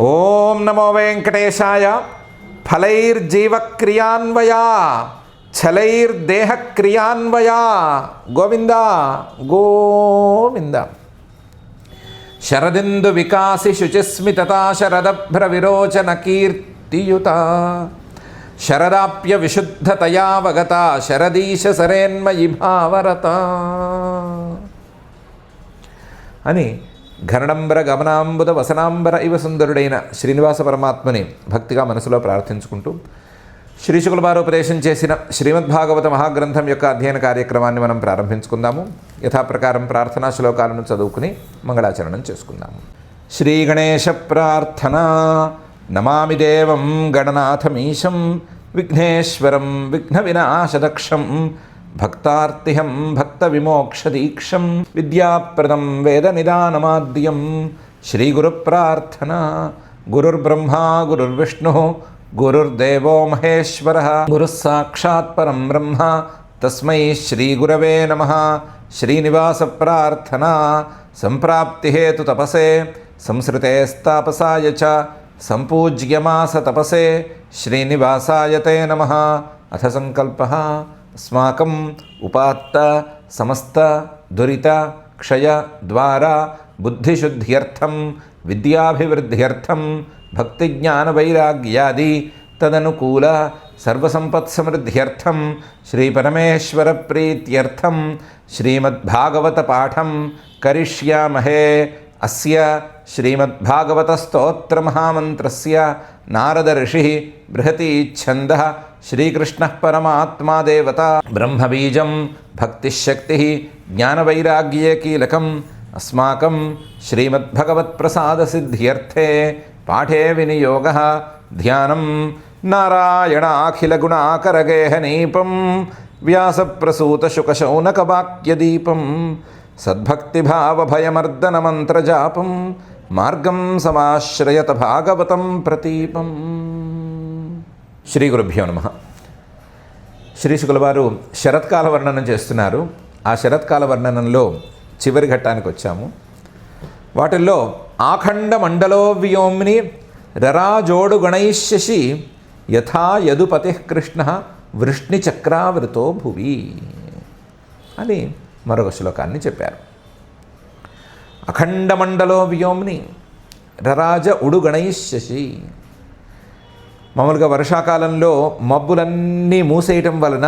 ఓం నమో వెంకటేశాయ. ఫలైర్జీవక్రియాన్వయా ఛలైర్దేహక్రియాన్వయా గోవింద గోవింద. శరదిందు వికాసి శుచిస్మితతా శరదభ్ర విరోచన కీర్తియుత శరదాప్య విశుద్ధతయావగత శరదీశ సరేన్మయి భావరత అని ఘరణంబర గమనాంబుద వసనాంబర ఇవ సుందరుడైన శ్రీనివాస పరమాత్మని భక్తిగా మనసులో ప్రార్థించుకుంటూ శ్రీశుకుల వారు ఉపదేశం చేసిన శ్రీమద్భాగవత మహాగ్రంథం యొక్క అధ్యయన కార్యక్రమాన్ని మనం ప్రారంభించుకుందాము. యథాప్రకారం ప్రార్థనా శ్లోకాలను చదువుకుని మంగళాచరణం చేసుకుందాము. శ్రీ గణేశ ప్రార్థన. నమామి దేవం గణనాథమీశం విఘ్నేశ్వరం విఘ్న వినాశదక్షం భక్తార్తిహం భక్త విమోక్షదీక్షం విద్యాప్రదం వేద నిదానమాద్యం. శ్రీ గురు ప్రార్థన. గురుర్బ్రహ్మా గురుర్విష్ణు గురుర్దేవో మహేశ్వర గురుః సాక్షాత్ పరం బ్రహ్మ తస్మై శ్రీ గురవే నమః. శ్రీనివాస ప్రార్థన. సంప్రాప్తి హేతు తపసే సంసృతేస్తాపసాయ చ సంపూజ్యమాస తపసే శ్రీనివాసాయ తే నమః. అథ సంకల్పః అస్మాకం ఉపాత్త సమస్త దురిత క్షయ ద్వారా బుద్ధిశుద్ధ్యర్థం విద్యాభివృద్ధ్యర్థం భక్తిజ్ఞాన వైరాగ్యాది తదనుకూల సర్వసంపత్సమృద్ధ్యర్థం శ్రీ పరమేశ్వర ప్రీత్యర్థం శ్రీమద్భాగవత పాఠం కరిష్యామహే. అస్య శ్రీమద్భాగవత స్తోత్ర మహామంత్రస్య నారద ఋషి బృహతి ఛందః శ్రీకృష్ణ పరమాత్మా దేవత బ్రహ్మబీజం భక్తిశక్తి జ్ఞానవైరాగ్యే కీలకం. అస్మాకం శ్రీమద్భగవత్ప్రసాదసిద్ధ్యర్థే పాఠే వినియోగః ధ్యానం నారాయణాఖిలగుణాకరగేహనీపం వ్యాసప్రసూతశుకశౌనకవాక్యదీపం సద్భక్తిభావభయమర్దనమంత్రజాపం మార్గం సమాశ్రయత భాగవతం ప్రతీపం. శ్రీ గురుభ్యో నమః. శ్రీశుకుల వారు శరత్కాల వర్ణనం చేస్తున్నారు. ఆ శరత్కాల వర్ణనంలో చివరి ఘట్టానికి వచ్చాము. వాటిల్లో ఆఖండ మండలో వ్యోమ్ని రరాజోడు గణైష్యసి యథా యదుపతి కృష్ణ వృష్ణిచక్రావృతో భువి అని మరొక శ్లోకాన్ని చెప్పారు. అఖండ మండలో వ్యోమ్ని రరాజ ఉడుగణైష్యసి. మామూలుగా వర్షాకాలంలో మబ్బులన్నీ మూసేయటం వలన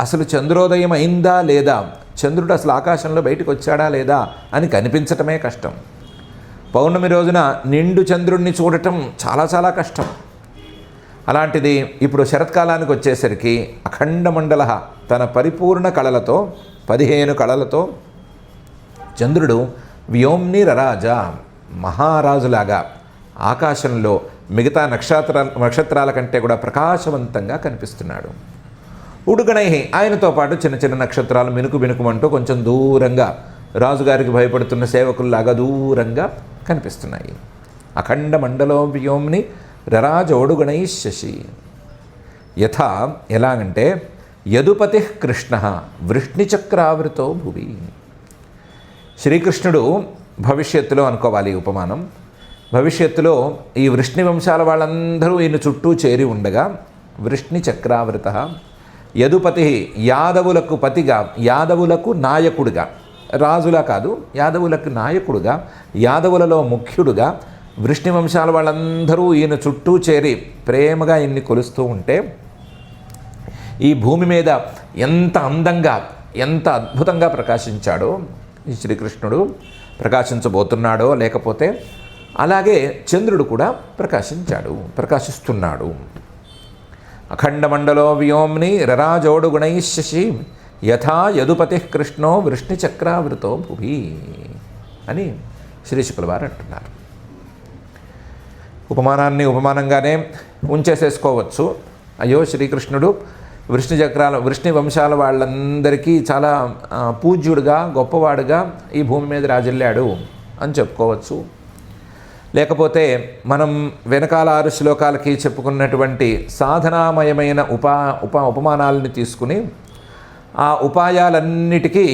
అసలు చంద్రోదయం అయిందా లేదా, చంద్రుడు అసలు ఆకాశంలో బయటకు వచ్చాడా లేదా అని కనిపించటమే కష్టం. పౌర్ణమి రోజున నిండు చంద్రుడిని చూడటం చాలా చాలా కష్టం. అలాంటిది ఇప్పుడు శరత్కాలానికి వచ్చేసరికి అఖండ మండల తన పరిపూర్ణ కళలతో 15 కళలతో చంద్రుడు వ్యోమ్ని రరాజ మహారాజులాగా ఆకాశంలో మిగతా నక్షత్రాల కంటే కూడా ప్రకాశవంతంగా కనిపిస్తున్నాడు. ఉడుగణై ఆయనతో పాటు చిన్న చిన్న నక్షత్రాలు మినుకు మినుకుమంటూ కొంచెం దూరంగా రాజుగారికి భయపడుతున్న సేవకుల్లాగా దూరంగా కనిపిస్తున్నాయి. అఖండ మండలో వ్యోమ్ని రరాజోడుగణై శశి. యథా ఎలాగంటే యదుపతి కృష్ణ వృష్ణిచక్రావృతో భువి. శ్రీకృష్ణుడు భవిష్యత్తులో అనుకోవాలి ఈ ఉపమానం. భవిష్యత్తులో ఈ వృష్ణి వంశాల వాళ్ళందరూ ఈయన చుట్టూ చేరి ఉండగా వృష్ణి చక్రావృత యదుపతి యాదవులకు పతిగా యాదవులకు నాయకుడిగా, రాజులా కాదు యాదవులకు నాయకుడుగా, యాదవులలో ముఖ్యుడుగా వృష్ణి వంశాల వాళ్ళందరూ ఈయన చుట్టూ చేరి ప్రేమగా ఈయన్ని కొలుస్తూ ఉంటే ఈ భూమి మీద ఎంత అందంగా ఎంత అద్భుతంగా ప్రకాశించాడో ఈ శ్రీకృష్ణుడు ప్రకాశించబోతున్నాడో, లేకపోతే అలాగే చంద్రుడు కూడా ప్రకాశిస్తున్నాడు. అఖండ మండలో వ్యోమ్ని రరాజోడు గుణైశశి యథా యదుపతి కృష్ణో వృష్ణిచక్రావృతో భువి అని శ్రీశుకుల వారు అంటున్నారు. ఉపమానాన్ని ఉపమానంగానే ఉంచేసేసుకోవచ్చు. అయ్యో శ్రీకృష్ణుడు వృష్ణి వంశాల వాళ్ళందరికీ చాలా పూజ్యుడుగా గొప్పవాడుగా ఈ భూమి మీద రాజిల్లాడు అని చెప్పుకోవచ్చు. లేకపోతే మనం వెనకాల 6 శ్లోకాలకి చెప్పుకున్నటువంటి సాధనామయమైన ఉపమానాలని తీసుకుని ఆ ఉపాయాలన్నిటికీ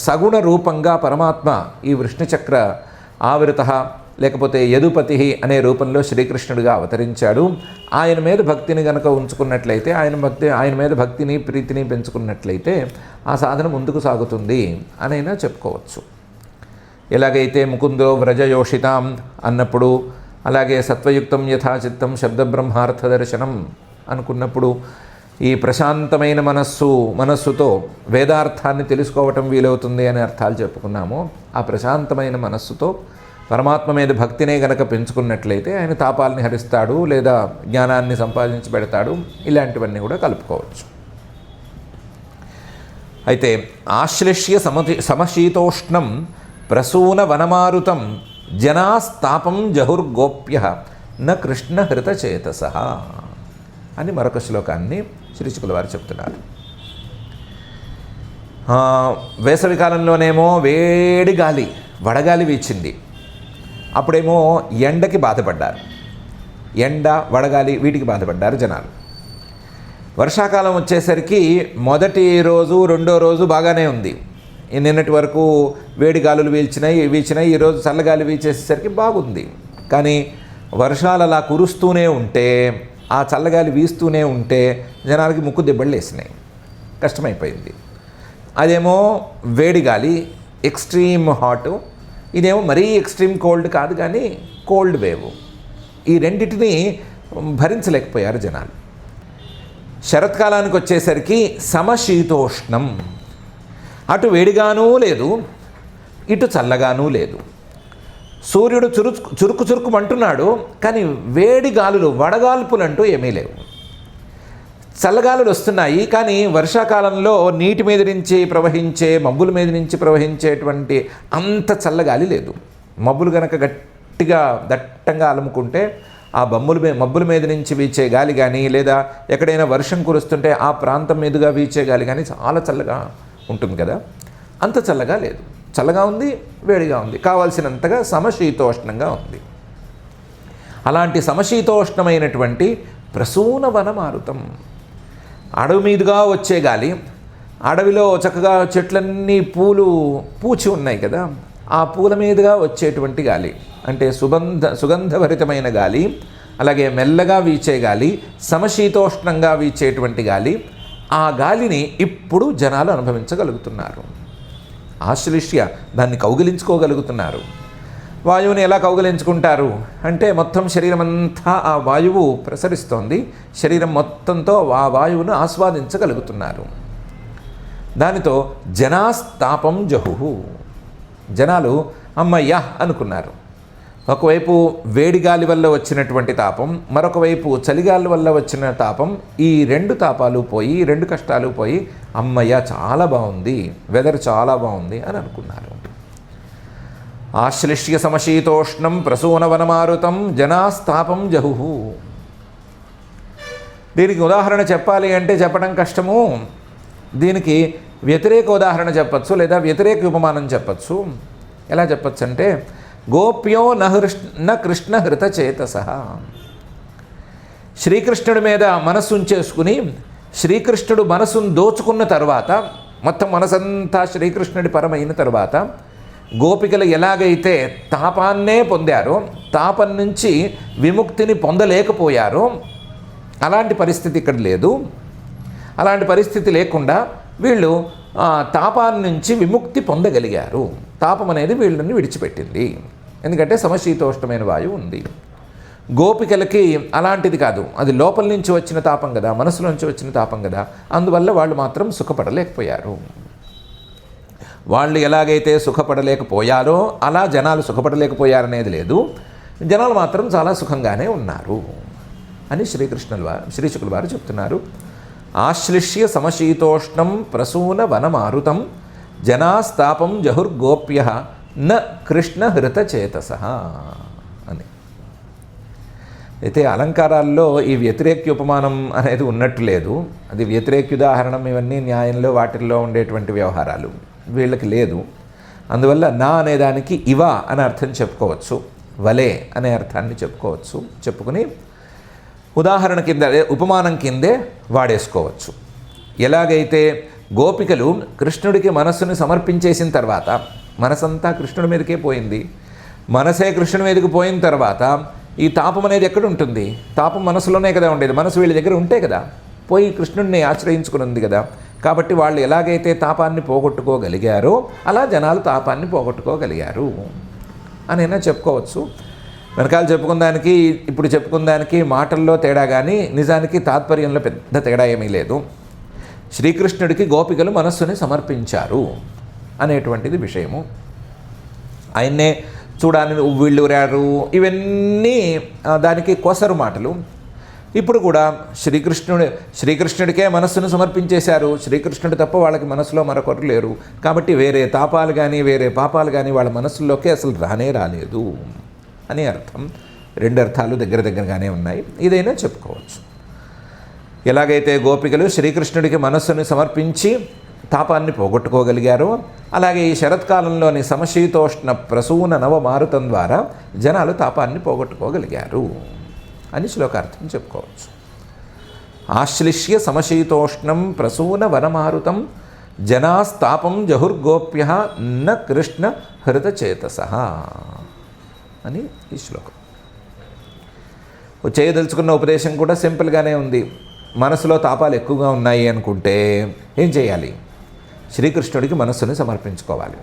సగుణ రూపంగా పరమాత్మ ఈ వృష్ణిచక్ర ఆవృత లేకపోతే యదుపతి అనే రూపంలో శ్రీకృష్ణుడిగా అవతరించాడు. ఆయన మీద భక్తిని గనక ఉంచుకున్నట్లయితే, ఆయన మీద భక్తిని ప్రీతిని పెంచుకున్నట్లయితే ఆ సాధన ముందుకు సాగుతుంది అనైనా చెప్పుకోవచ్చు. ఎలాగైతే ముకుందో వ్రజయోషితాం అన్నప్పుడు, అలాగే సత్వయుక్తం యథాచిత్తం శబ్దబ్రహ్మార్థ దర్శనం అనుకున్నప్పుడు ఈ ప్రశాంతమైన మనస్సుతో వేదార్థాన్ని తెలుసుకోవటం వీలవుతుంది అనే అర్థాలు చెప్పుకున్నాము. ఆ ప్రశాంతమైన మనస్సుతో పరమాత్మ మీద భక్తినే గనక పెంచుకున్నట్లయితే ఆయన తాపాలని హరిస్తాడు, లేదా జ్ఞానాన్ని సంపాదించి పెడతాడు. ఇలాంటివన్నీ కూడా కలుపుకోవచ్చు. అయితే ఆశ్లిష్య సమశీతోష్ణం ప్రసూన వనమారుతం జనాస్తాపం జహుర్గోప్య న కృష్ణహృత చేతస అని మరొక శ్లోకాన్ని శ్రీశుకుల వారు చెప్తున్నారు. వేసవి కాలంలోనేమో వేడి గాలి, వడగాలి వీచింది. అప్పుడేమో ఎండకి బాధపడ్డారు. ఎండ, వడగాలి వీటికి బాధపడ్డారు జనాలు. వర్షాకాలం వచ్చేసరికి మొదటి రోజు, రెండో రోజు బాగానే ఉంది. నిన్నటి వరకు వేడి గాలులు వీచినాయి. ఈరోజు చల్లగాలి వీచేసేసరికి బాగుంది. కానీ వర్షాలు అలా కురుస్తూనే ఉంటే, ఆ చల్లగాలి వీస్తూనే ఉంటే జనాలకి ముక్కు దెబ్బలు వేసినాయి, కష్టమైపోయింది. అదేమో వేడి గాలి, ఎక్స్ట్రీమ్ హాట్. ఇదేమో మరీ ఎక్స్ట్రీమ్ కోల్డ్ కాదు, కానీ కోల్డ్ వేవ్. ఈ రెండింటిని భరించలేకపోయారు జనాలు. శరత్కాలానికి వచ్చేసరికి సమశీతోష్ణం, అటు వేడిగానూ లేదు, ఇటు చల్లగానూ లేదు. సూర్యుడు చురుకుమంటున్నాడు, కానీ వేడి గాలులు, వడగాల్పులు అంటూ ఏమీ లేవు. చల్లగాలులు వస్తున్నాయి, కానీ వర్షాకాలంలో నీటి మీద నుంచి ప్రవహించే, మబ్బుల మీద నుంచి ప్రవహించేటువంటి అంత చల్లగాలి లేదు. మబ్బులు గనక గట్టిగా దట్టంగా అలుముకుంటే ఆ మబ్బుల మీద నుంచి వీచే గాలి కానీ, లేదా ఎక్కడైనా వర్షం కురుస్తుంటే ఆ ప్రాంతం మీదుగా వీచే గాలి కానీ చాలా చల్లగా ఉంటుంది కదా, అంత చల్లగా లేదు. చల్లగా ఉంది, వేడిగా ఉంది, కావాల్సినంతగా సమశీతోష్ణంగా ఉంది. అలాంటి సమశీతోష్ణమైనటువంటి ప్రసూన వనమారుతం, అడవి మీదుగా వచ్చే గాలి. అడవిలో చక్కగా చెట్లన్నీ పూచి ఉన్నాయి కదా, ఆ పూల మీదుగా వచ్చేటువంటి గాలి అంటే సుగంధభరితమైన గాలి, అలాగే మెల్లగా వీచే గాలి, సమశీతోష్ణంగా వీచేటువంటి గాలి. ఆ గాలిని ఇప్పుడు జనాలు అనుభవించగలుగుతున్నారు. ఆశ్లిష్య, దాన్ని కౌగిలించుకోగలుగుతున్నారు. వాయువుని ఎలా కౌగిలించుకుంటారు అంటే, మొత్తం శరీరం అంతా ఆ వాయువు ప్రసరిస్తోంది, శరీరం మొత్తంతో ఆ వాయువును ఆస్వాదించగలుగుతున్నారు. దానితో జనాస్తాపం జహు, జనాలు అమ్మయ్య అనుకున్నారు. ఒకవైపు వేడిగాలి వల్ల వచ్చినటువంటి తాపం, మరొక వైపు చలిగాలి వల్ల వచ్చిన తాపం, ఈ రెండు తాపాలు పోయి, ఈ రెండు కష్టాలు పోయి, అమ్మయ్య చాలా బాగుంది, వెదర్ చాలా బాగుంది అని అనుకున్నారు. ఆశ్లిష్య సమశీతోష్ణం ప్రసూన వనమారుతం జనాస్తాపం జహు. దీనికి ఉదాహరణ చెప్పాలి అంటే చెప్పడం కష్టము. దీనికి వ్యతిరేక ఉదాహరణ చెప్పచ్చు, లేదా వ్యతిరేక ఉపమానం చెప్పచ్చు. ఎలా చెప్పచ్చు అంటే, గోప్యో న కృష్ణహృత చేతస. శ్రీకృష్ణుడి మీద మనస్సు ఉంచేసుకుని, శ్రీకృష్ణుడు మనసును దోచుకున్న తర్వాత, మొత్తం మనసంతా శ్రీకృష్ణుడి పరమైన తర్వాత, గోపికలు ఎలాగైతే తాపాన్నే పొందారో, తాపం నుంచి విముక్తిని పొందలేకపోయారో, అలాంటి పరిస్థితి ఇక్కడ లేదు. అలాంటి పరిస్థితి లేకుండా వీళ్ళు తాపాన్ని నుంచి విముక్తి పొందగలిగారు. తాపం అనేది వీళ్ళని విడిచిపెట్టింది, ఎందుకంటే సమశీతోష్ణమైన వాయువు ఉంది. గోపికలకి అలాంటిది కాదు, అది లోపల నుంచి వచ్చిన తాపం కదా, మనసులో నుంచి వచ్చిన తాపం కదా, అందువల్ల వాళ్ళు మాత్రం సుఖపడలేకపోయారు. వాళ్ళు ఎలాగైతే సుఖపడలేకపోయారో అలా జనాలు సుఖపడలేకపోయారనేది లేదు, జనాలు మాత్రం చాలా సుఖంగానే ఉన్నారు అని శ్రీశుకుల వారు చెప్తున్నారు. ఆశ్లిష్య సమశీతోష్ణం ప్రసూన వనమారుతం జనాస్తాపం జహుర్గోప్య న కృష్ణహృత చేతస అని. అయితే అలంకారాల్లో ఈ వ్యతిరేక్యోపమానం అనేది ఉన్నట్టు లేదు. అది వ్యతిరేక్యుదాహరణం, ఇవన్నీ న్యాయంలో వాటిల్లో ఉండేటువంటి వ్యవహారాలు, వీళ్ళకి లేదు. అందువల్ల నా అనేదానికి ఇవ అనే అర్థం చెప్పుకోవచ్చు, వలే అనే అర్థాన్ని చెప్పుకోవచ్చు. చెప్పుకుని ఉదాహరణ కింద, ఉపమానం కిందే వాడేసుకోవచ్చు. ఎలాగైతే గోపికలు కృష్ణుడికి మనస్సుని సమర్పించేసిన తర్వాత మనసంతా కృష్ణుడి మీదకే పోయింది, మనసే కృష్ణుని మీదకి పోయిన తర్వాత ఈ తాపం అనేది ఎక్కడ ఉంటుంది? తాపం మనసులోనే కదా ఉండేది. మనసు వీళ్ళ దగ్గర ఉంటే కదా పోయి కృష్ణుడిని ఆశ్రయించుకుని ఉంది కదా. కాబట్టి వాళ్ళు ఎలాగైతే తాపాన్ని పోగొట్టుకోగలిగారో అలా జనాలు తాపాన్ని పోగొట్టుకోగలిగారు అనైనా చెప్పుకోవచ్చు. వెనకాల చెప్పుకుందానికి ఇప్పుడు చెప్పుకుందానికి మాటల్లో తేడా కానీ నిజానికి తాత్పర్యంలో పెద్ద తేడా ఏమీ లేదు. శ్రీకృష్ణుడికి గోపికలు మనస్సుని సమర్పించారు అనేటువంటిది విషయము. ఆయన్నే చూడాలని వీళ్ళురారు, ఇవన్నీ దానికి కొసరు మాటలు. ఇప్పుడు కూడా శ్రీకృష్ణుడికే మనస్సును సమర్పించేశారు. శ్రీకృష్ణుడు తప్ప వాళ్ళకి మనసులో మరొకరు లేరు. కాబట్టి వేరే తాపాలు కానీ వేరే పాపాలు కానీ వాళ్ళ మనసుల్లోకి అసలు రాలేదు అని అర్థం. రెండు అర్థాలు దగ్గరగానే ఉన్నాయి. ఇదైనా చెప్పుకోవచ్చు. ఎలాగైతే గోపికలు శ్రీకృష్ణుడికి మనస్సుని సమర్పించి తాపాన్ని పోగొట్టుకోగలిగారో అలాగే ఈ శరత్కాలంలోని సమశీతోష్ణ ప్రసూన నవమారుతం ద్వారా జనాలు తాపాన్ని పోగొట్టుకోగలిగారు అని శ్లోకార్థం చెప్పుకోవచ్చు. ఆశ్లిష్య సమశీతోష్ణం ప్రసూన వనమారుతం జనాస్తాపం జహుర్గోప్య న కృష్ణ హృతచేతసః అని ఈ శ్లోకం. చేయదలుచుకున్న ఉపదేశం కూడా సింపుల్గానే ఉంది. మనసులో తాపాలు ఎక్కువగా ఉన్నాయి అనుకుంటే ఏం చేయాలి? శ్రీకృష్ణుడికి మనస్సుని సమర్పించుకోవాలి.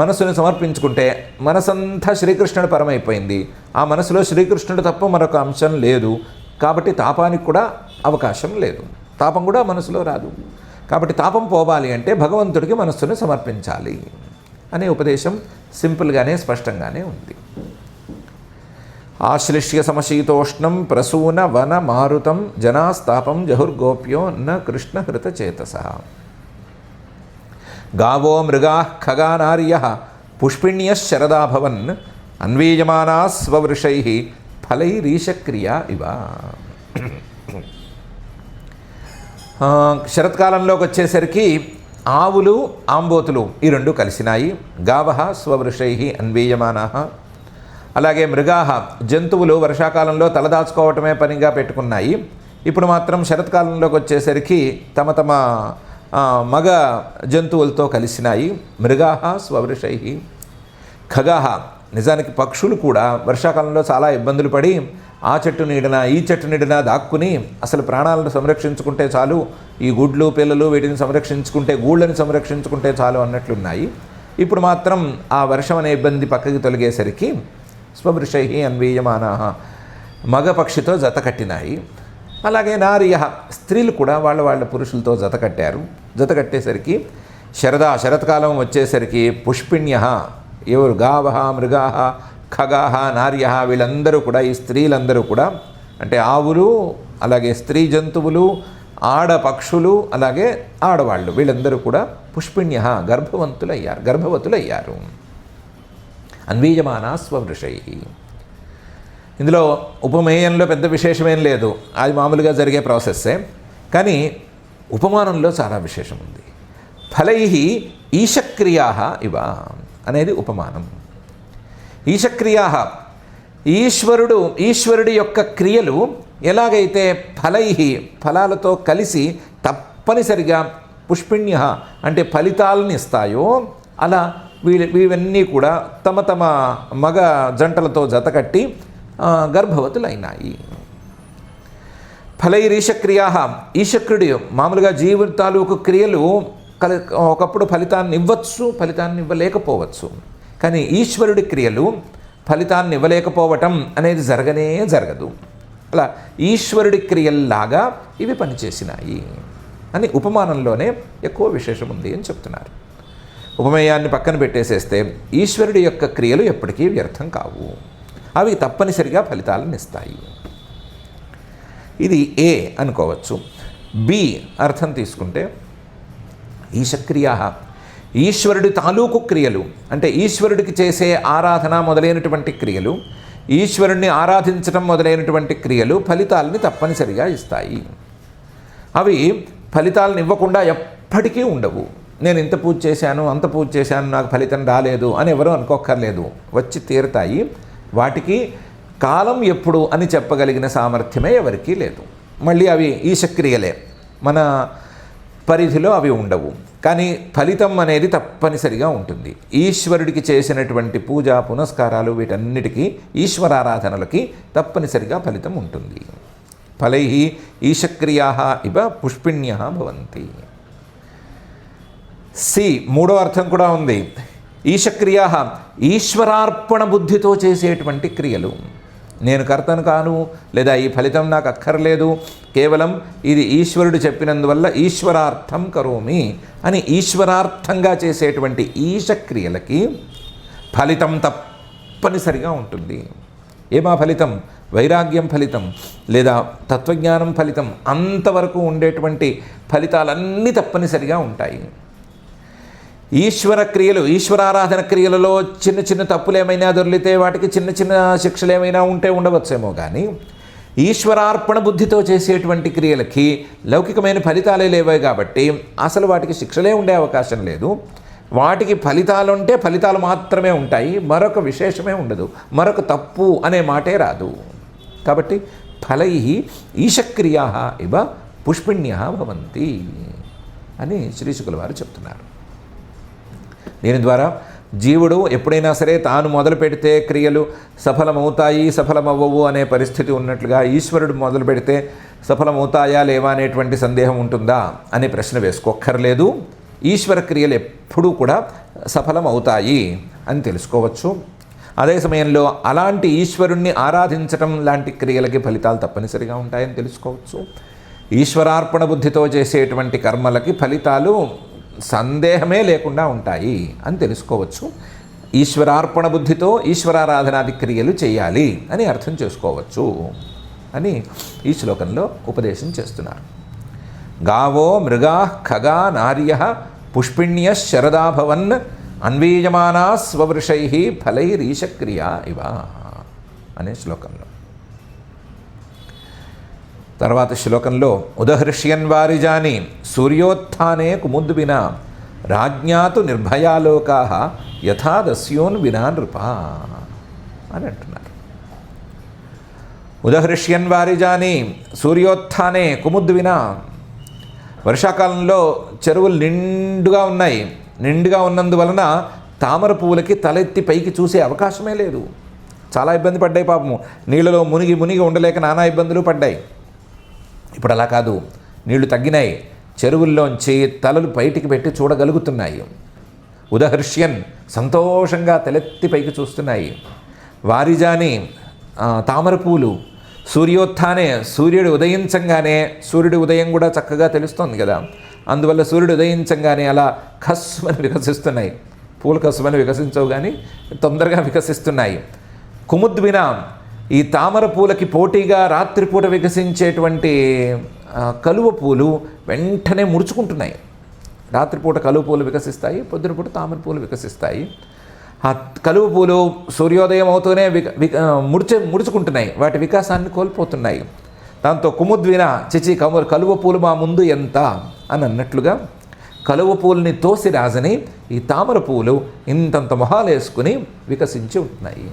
మనస్సుని సమర్పించుకుంటే మనసంతా శ్రీకృష్ణుడి పరమైపోయింది. ఆ మనసులో శ్రీకృష్ణుడు తప్ప మరొక అంశం లేదు. కాబట్టి తాపానికి కూడా అవకాశం లేదు. తాపం కూడా మనసులో రాదు. కాబట్టి తాపం పోవాలి అంటే భగవంతుడికి మనస్సుని సమర్పించాలి అనే ఉపదేశం సింపుల్గానే స్పష్టంగానే ఉంది. ఆశ్లిష్య సమశీతోష్ణం ప్రసూన వన మారుతం జనాస్తాపం జహుర్గోప్యో న కృష్ణ హృతచేతసః. గావో మృగా ఖగానార్య పుష్పిణ్య శరదాభవన్ అన్వీయమానా స్వవృషై ఫలైరీశక్రియా ఇవ. శరత్కాలంలోకి వచ్చేసరికి ఆవులు ఆంబోతులు ఈ రెండు కలిసినాయి. గావః స్వవృషై అన్వీయమానా. అలాగే మృగాహ జంతువులు వర్షాకాలంలో తలదాచుకోవటమే పనిగా పెట్టుకున్నాయి. ఇప్పుడు మాత్రం శరత్కాలంలోకి వచ్చేసరికి తమ మగ జంతువులతో కలిసినాయి. మృగాహ స్వవృషై. ఖగాహ నిజానికి పక్షులు కూడా వర్షాకాలంలో చాలా ఇబ్బందులు పడి ఆ చెట్టు నీడన ఈ చెట్టు నీడన దాక్కుని అసలు ప్రాణాలను సంరక్షించుకుంటే చాలు, ఈ గుడ్లు పిల్లలు వీటిని సంరక్షించుకుంటే గూళ్ళని సంరక్షించుకుంటే చాలు అన్నట్లున్నాయి. ఇప్పుడు మాత్రం ఆ వర్షం అనే ఇబ్బంది పక్కకి తొలగేసరికి స్వవృషై అన్వీయమానా మగ పక్షితో జత కట్టినాయి. అలాగే నార్య స్త్రీలు కూడా వాళ్ళ పురుషులతో జత కట్టారు. జత కట్టేసరికి శరత్కాలం వచ్చేసరికి పుష్పిణ్య ఎవరు గావః మృగాః ఖగాః నార్య వీళ్ళందరూ కూడా ఈ స్త్రీలందరూ కూడా అంటే ఆవులు అలాగే స్త్రీ జంతువులు ఆడ పక్షులు అలాగే ఆడవాళ్ళు వీళ్ళందరూ కూడా పుష్పిణ్య గర్భవతులయ్యారు. అన్వీయమానా స్వవృషై. ఇందులో ఉపమేయంలో పెద్ద విశేషమేం లేదు, అది మామూలుగా జరిగే ప్రాసెస్సే. కానీ ఉపమానంలో చాలా విశేషం ఉంది. ఫలై ఈశక్రియా ఇవ అనేది ఉపమానం. ఈశక్రియా ఈశ్వరుడి యొక్క క్రియలు ఎలాగైతే ఫలాలతో కలిసి తప్పనిసరిగా పుష్పిణ్య అంటే ఫలితాలను ఇస్తాయో అలా ఇవన్నీ కూడా తమ మగ జంటలతో జతకట్టి గర్భవతులైనాయి. ఫలైరీశక్రియా ఈశక్రుడు మామూలుగా జీవితాలకు క్రియలు ఒకప్పుడు ఫలితాన్ని ఇవ్వచ్చు, ఫలితాన్ని ఇవ్వలేకపోవచ్చు. కానీ ఈశ్వరుడి క్రియలు ఫలితాన్ని ఇవ్వలేకపోవటం అనేది జరగదు. అలా ఈశ్వరుడి క్రియల్లాగా ఇవి పనిచేసినాయి అని ఉపమానంలోనే ఎక్కువ విశేషం ఉంది అని చెప్తున్నారు. ఉపమేయాన్ని పక్కన పెట్టేసేస్తే ఈశ్వరుడి యొక్క క్రియలు ఎప్పటికీ వ్యర్థం కావు, అవి తప్పనిసరిగా ఫలితాలను ఇస్తాయి. ఇది ఏ అనుకోవచ్చు. బి అర్థం తీసుకుంటే ఈశక్రియా ఈశ్వరుడి తాలూకు క్రియలు అంటే ఈశ్వరుడికి చేసే ఆరాధన మొదలైనటువంటి క్రియలు, ఈశ్వరుణ్ణి ఆరాధించడం మొదలైనటువంటి క్రియలు ఫలితాలని తప్పనిసరిగా ఇస్తాయి. అవి ఫలితాలను ఇవ్వకుండా ఎప్పటికీ ఉండవు. నేను ఇంత పూజ చేశాను అంత పూజ చేశాను నాకు ఫలితం రాలేదు అని ఎవరూ అనుకోక్కర్లేదు, వచ్చి తీరుతాయి. వాటికి కాలం ఎప్పుడు అని చెప్పగలిగిన సామర్థ్యమే ఎవరికీ లేదు. మళ్ళీ అవి ఈశక్రియలే, మన పరిధిలో అవి ఉండవు. కానీ ఫలితం అనేది తప్పనిసరిగా ఉంటుంది. ఈశ్వరుడికి చేసినటువంటి పూజ పునస్కారాలు వీటన్నిటికీ ఈశ్వరారాధనలకి తప్పనిసరిగా ఫలితం ఉంటుంది. ఫలై ఈశక్రియా ఇవ పుష్పిణ్య భవంతి. సి మూడో అర్థం కూడా ఉంది. ఈశక్రియా ఈశ్వరార్పణ బుద్ధితో చేసేటువంటి క్రియలు. నేను కర్తను కాను, లేదా ఈ ఫలితం నాకు అక్కర్లేదు, కేవలం ఇది ఈశ్వరుడు చెప్పినందువల్ల ఈశ్వరార్థం కరోమి అని ఈశ్వరార్థంగా చేసేటువంటి ఈశక్రియలకి ఫలితం తప్పనిసరిగా ఉంటుంది. ఏమా ఫలితం? వైరాగ్యం ఫలితం, లేదా తత్వజ్ఞానం ఫలితం. అంతవరకు ఉండేటువంటి ఫలితాలన్నీ తప్పనిసరిగా ఉంటాయి. ఈశ్వర క్రియలు, ఈశ్వరారాధన క్రియలలో చిన్న చిన్న తప్పులు ఏమైనా దొరికితే వాటికి చిన్న చిన్న శిక్షలు ఏమైనా ఉంటే ఉండవచ్చేమో, కానీ ఈశ్వరార్పణ బుద్ధితో చేసేటువంటి క్రియలకి లౌకికమైన ఫలితాలే లేవే కాబట్టి అసలు వాటికి శిక్షలే ఉండే అవకాశం లేదు. వాటికి ఫలితాలు ఉంటే ఫలితాలు మాత్రమే ఉంటాయి, మరొక విశేషమే ఉండదు, మరొక తప్పు అనే మాటే రాదు. కాబట్టి ఫలై ఈశక్రియా ఇవ పుష్పిణ్య భవంతి అని శ్రీశుకుల వారు చెప్తున్నారు. దీని ద్వారా జీవుడు ఎప్పుడైనా సరే తాను మొదలు పెడితే క్రియలు సఫలమవుతాయి, సఫలమవ్వవు అనే పరిస్థితి ఉన్నట్లుగా ఈశ్వరుడు మొదలు పెడితే సఫలమవుతాయా లేవా అనేటువంటి సందేహం ఉంటుందా అనే ప్రశ్న వేసుకోక్కర్లేదు. ఈశ్వర క్రియలు ఎప్పుడూ కూడా సఫలమవుతాయి అని తెలుసుకోవచ్చు. అదే సమయంలో అలాంటి ఈశ్వరుణ్ణి ఆరాధించటం లాంటి క్రియలకి ఫలితాలు తప్పనిసరిగా ఉంటాయని తెలుసుకోవచ్చు. ఈశ్వరార్పణ బుద్ధితో చేసేటువంటి కర్మలకి ఫలితాలు సందేహమే లేకుండా ఉంటాయి అని తెలుసుకోవచ్చు. ఈశ్వరార్పణ బుద్ధితో ఈశ్వరారాధనాది క్రియలు చేయాలి అని అర్థం చేసుకోవచ్చు అని ఈ శ్లోకంలో ఉపదేశం చేస్తున్నారు. గావో మృగా ఖగా నార్య పుష్పిణ్య శరదాభవన్ అన్వీయమానా స్వవృషై ఫలైరీశక్రియా ఇవ అనే శ్లోకంలో. తర్వాత శ్లోకంలో ఉదహృష్యన్ వారిజాని సూర్యోత్థానే కుముద్వినా రాజ్ఞాతు నిర్భయాలోకా యథా దస్యోన్ వినా నృప అని అంటున్నారు. ఉదహృష్యన్ వారిజాని సూర్యోత్థానే కుముద్వినా. వర్షాకాలంలో చెరువులు నిండుగా ఉన్నాయి. నిండుగా ఉన్నందువలన తామర పువ్వులకి తలెత్తి పైకి చూసే అవకాశమే లేదు. చాలా ఇబ్బంది పడ్డాయి పాపము. నీళ్ళలో మునిగి మునిగి ఉండలేక నానా ఇబ్బందులు పడ్డాయి. ఇప్పుడు అలా కాదు, నీళ్లు తగ్గినాయి, చెరువుల్లోంచి తలలు బయటికి పెట్టి చూడగలుగుతున్నాయి. ఉదహర్ష్యన్ సంతోషంగా తలెత్తి పైకి చూస్తున్నాయి. వారిజాని తామర పూలు సూర్యోత్థానే సూర్యుడు ఉదయించంగానే, సూర్యుడి ఉదయం కూడా చక్కగా తెలుస్తోంది కదా, అందువల్ల సూర్యుడు ఉదయించంగానే అలా ఖస్మని వికసిస్తున్నాయి. పూలు ఖస్మని వికసించవు కానీ తొందరగా వికసిస్తున్నాయి. కుముద్విన ఈ తామర పూలకి పోటీగా రాత్రిపూట వికసించేటువంటి కలువ పూలు వెంటనే ముడుచుకుంటున్నాయి. రాత్రిపూట కలువ పూలు వికసిస్తాయి, పొద్దునపూట తామర పూలు వికసిస్తాయి. ఆ కలువ పూలు సూర్యోదయం అవుతూనే ముడుచుకుంటున్నాయి, వాటి వికాసాన్ని కోల్పోతున్నాయి. దాంతో కుముద్విన చిచి కలువ పూలు మా ముందు ఎంత అని అన్నట్లుగా కలువ పూలని తోసి రాజని ఈ తామర పూలు ఇంతంత మొహాలు వేసుకుని వికసించి ఉంటున్నాయి.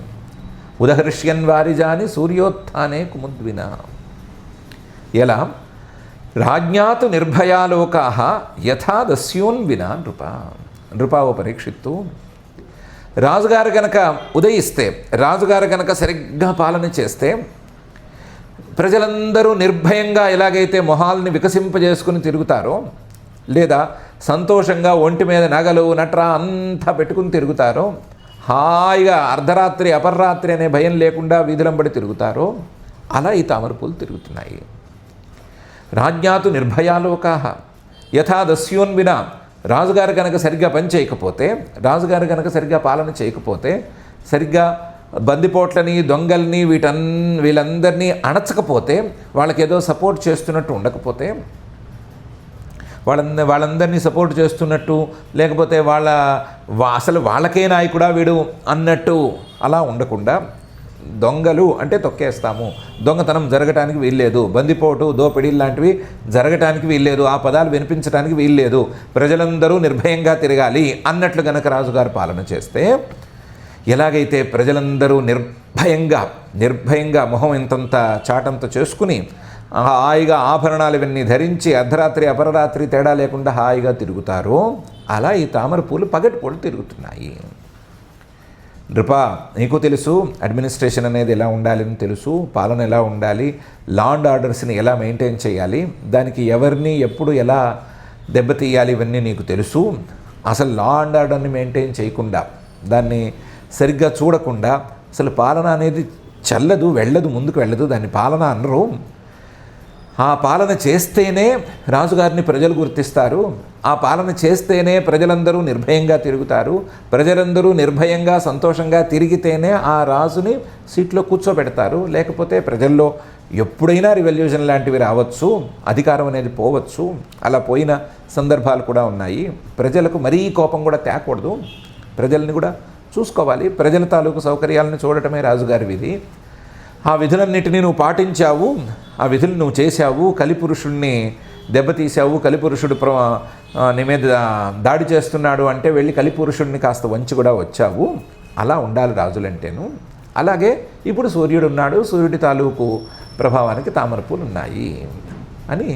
ఉదహృష్యన్ వారిజాని సూర్యోత్థానే కుముద్విన. ఎలా? రాజ్ఞాతు నిర్భయాలోకా యథా దస్యోన్ వినా నృప. నృపావ పరీక్షిత్తు. రాజుగారు కనుక ఉదయిస్తే, రాజుగారు కనుక సరిగ్గా పాలన చేస్తే ప్రజలందరూ నిర్భయంగా ఎలాగైతే మొహాల్ని వికసింపజేసుకుని తిరుగుతారో, లేదా సంతోషంగా ఒంటి మీద నగలు నట్రా అంతా పెట్టుకుని తిరుగుతారో, హాయిగా అర్ధరాత్రి అపర్రాత్రి అనే భయం లేకుండా వీధులంబడి తిరుగుతారో, అలా ఈ తామర పూలు తిరుగుతున్నాయి. రాజ్ఞాతు నిర్భయాలోకా యథా దస్యోన్విన. రాజుగారు కనుక సరిగ్గా పని చేయకపోతే, రాజుగారు కనుక సరిగ్గా పాలన చేయకపోతే, సరిగ్గా బందిపోట్లని దొంగల్ని వీళ్ళందరినీ అణచకపోతే, వాళ్ళకేదో సపోర్ట్ చేస్తున్నట్టు ఉండకపోతే, వాళ్ళందరినీ సపోర్ట్ చేస్తున్నట్టు, లేకపోతే అసలు వాళ్ళకే నాయకుడా వీడు అన్నట్టు అలా ఉండకుండా, దొంగలు అంటే తొక్కేస్తాము, దొంగతనం జరగటానికి వీల్లేదు, బందిపోటు దోపిడీ లాంటివి జరగటానికి వీల్లేదు, ఆ పదాలు వినిపించడానికి వీల్లేదు, ప్రజలందరూ నిర్భయంగా తిరగాలి అన్నట్లు గనక రాజుగారు పాలన చేస్తే, ఎలాగైతే ప్రజలందరూ నిర్భయంగా మొహం ఇంతంత చాటంత చేసుకుని హాయిగా ఆభరణాలు ఇవన్నీ ధరించి అర్ధరాత్రి అపరరాత్రి తేడా లేకుండా హాయిగా తిరుగుతారో అలా ఈ తామర పూలు పగటిపూట తిరుగుతున్నాయి. నృప, నీకు తెలుసు అడ్మినిస్ట్రేషన్ అనేది ఎలా ఉండాలని తెలుసు, పాలన ఎలా ఉండాలి, లా అండ్ ఆర్డర్స్ని ఎలా మెయింటైన్ చేయాలి, దానికి ఎవరిని ఎప్పుడు ఎలా దెబ్బతీయాలి, ఇవన్నీ నీకు తెలుసు. అసలు లా అండ్ ఆర్డర్ని మెయింటైన్ చేయకుండా, దాన్ని సరిగ్గా చూడకుండా అసలు పాలన అనేది చల్లదు, వెళ్ళదు, ముందుకు వెళ్ళదు. దాన్ని పాలన అనరు. ఆ పాలన చేస్తేనే రాజుగారిని ప్రజలు గుర్తిస్తారు. ఆ పాలన చేస్తేనే ప్రజలందరూ నిర్భయంగా తిరుగుతారు. ప్రజలందరూ నిర్భయంగా సంతోషంగా తిరిగితేనే ఆ రాజుని సీట్లో కూర్చోబెడతారు. లేకపోతే ప్రజల్లో ఎప్పుడైనా రివల్యూషన్ లాంటివి రావచ్చు, అధికారం అనేది పోవచ్చు. అలా పోయిన సందర్భాలు కూడా ఉన్నాయి. ప్రజలకు మరీ కోపం కూడా తేకూడదు, ప్రజల్ని కూడా చూసుకోవాలి. ప్రజల తాలూకు సౌకర్యాలను చూడటమే రాజుగారి విధి. ఆ విధులన్నిటినీ నువ్వు పాటించావు, ఆ విధులు నువ్వు చేశావు, కలిపురుషుడిని దెబ్బతీశావు, కలిపురుషుడు నీ మీద దాడి చేస్తున్నాడు అంటే వెళ్ళి కలిపురుషుడిని కాస్త వంచి కూడా వచ్చావు. అలా ఉండాలి రాజులంటేను. అలాగే ఇప్పుడు సూర్యుడు ఉన్నాడు, సూర్యుడి తాలూకు ప్రభావానికి తామరపూలు ఉన్నాయి అని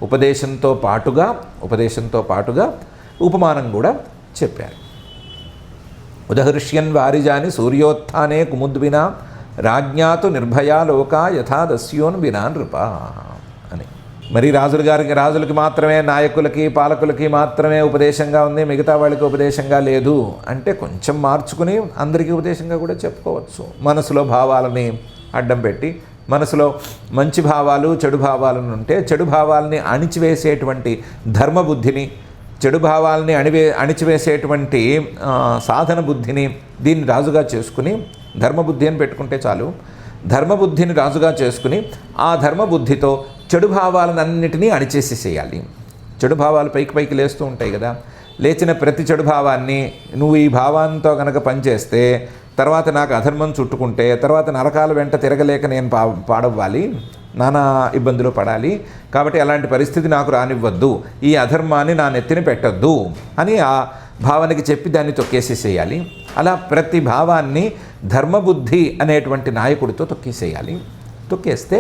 ఉపదేశంతో పాటుగా ఉపమానం కూడా చెప్పారు. ఉదహృష్యన్ వారిజాని సూర్యోత్థానే కుముద్వినా రాజ్ఞాతు నిర్భయా లోకా యథా దస్యోన్ వినా నృప అని. మరి రాజులకి మాత్రమే, నాయకులకి పాలకులకి మాత్రమే ఉపదేశంగా ఉంది, మిగతా వాళ్ళకి ఉపదేశంగా లేదు అంటే కొంచెం మార్చుకుని అందరికీ ఉపదేశంగా కూడా చెప్పుకోవచ్చు. మనసులో భావాలని అడ్డం పెట్టి, మనసులో మంచి భావాలు చెడు భావాలను ఉంటే చెడు భావాలని అణిచివేసేటువంటి ధర్మబుద్ధిని, చెడు భావాలని అణిచివేసేటువంటి సాధన బుద్ధిని దీన్ని రాజుగా చేసుకుని, ధర్మబుద్ధి అని పెట్టుకుంటే చాలు, ధర్మబుద్ధిని రాజుగా చేసుకుని ఆ ధర్మబుద్ధితో చెడు భావాలన్నిటినీ అణిచేసేసేయాలి. చెడు భావాలు పైకి లేస్తూ ఉంటాయి కదా, లేచిన ప్రతి చెడు భావాన్ని నువ్వు ఈ భావంతో కనుక పనిచేస్తే తర్వాత నాకు అధర్మం చుట్టుకుంటే తర్వాత నరకాల వెంట తిరగలేక నేను పాడవ్వాలి, నానా ఇబ్బందులు పడాలి. కాబట్టి అలాంటి పరిస్థితి నాకు రానివ్వద్దు, ఈ అధర్మాన్ని నా నెత్తిన పెట్టద్దు అని ఆ భావానికి చెప్పి దాన్ని తొక్కేసేసేయాలి. అలా ప్రతి భావాన్ని ధర్మబుద్ధి అనేటువంటి నాయకుడితో తొక్కేసేయాలి. తొక్కేస్తే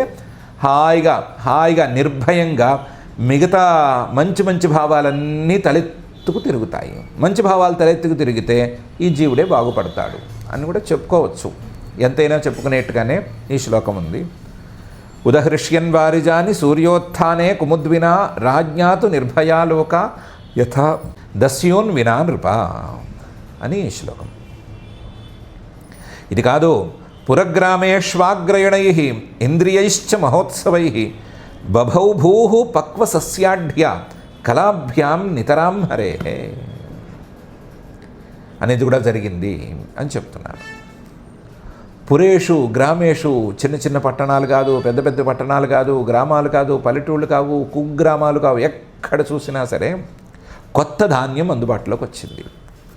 హాయిగా నిర్భయంగా మిగతా మంచి భావాలన్నీ తలెత్తుకు తిరుగుతాయి. మంచి భావాలు తలెత్తుకు తిరిగితే ఈ జీవుడే బాగుపడతాడు అని కూడా చెప్పుకోవచ్చు. ఎంతైనా చెప్పుకునేట్టుగానే ఈ శ్లోకం ఉంది. ఉదహృష్యన్ వారిజాని సూర్యోత్థానే కుముద్వినా రాజ్ఞాతు నిర్భయాలోక యథా దస్యోన్ వినా నృప అని ఈ శ్లోకం. ఇది కాదు, పురగ్రామేష్వాగ్రయణై ఇంద్రియైశ్చ మహోత్సవై బభౌ భూ పక్వసస్యాఢ్య కళాభ్యాం నితరాం హరే అనేది కూడా జరిగింది అని చెప్తున్నారు. పురేషు గ్రామేషు, చిన్న పట్టణాలు కాదు, పెద్ద పట్టణాలు కాదు, గ్రామాలు కాదు, పల్లెటూళ్ళు కావు, కుగ్రామాలు కావు, ఎక్కడ చూసినా సరే కొత్త ధాన్యం అందుబాటులోకి వచ్చింది.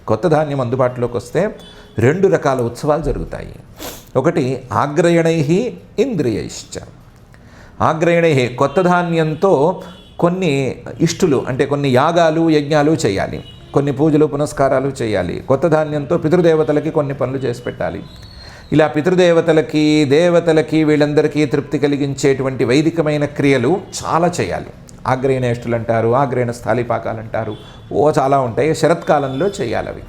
కొత్త ధాన్యం అందుబాటులోకి వస్తే 2 రకాల ఉత్సవాలు జరుగుతాయి. ఒకటి ఆగ్రయణై ఇంద్రియైశ్చ. ఆగ్రయణై కొత్త ధాన్యంతో కొన్ని ఇష్టులు అంటే కొన్ని యాగాలు యజ్ఞాలు చేయాలి, కొన్ని పూజలు పునస్కారాలు చేయాలి. కొత్త ధాన్యంతో పితృదేవతలకి కొన్ని పనులు చేసి పెట్టాలి. ఇలా పితృదేవతలకి దేవతలకి వీళ్ళందరికీ తృప్తి కలిగించేటువంటి వైదికమైన క్రియలు చాలా చేయాలి. ఆగ్రయణేష్టులు అంటారు, ఆగ్రయణ స్థాళీపాకాలు అంటారు, చాలా ఉంటాయి. శరత్కాలంలో చేయాలి అవి.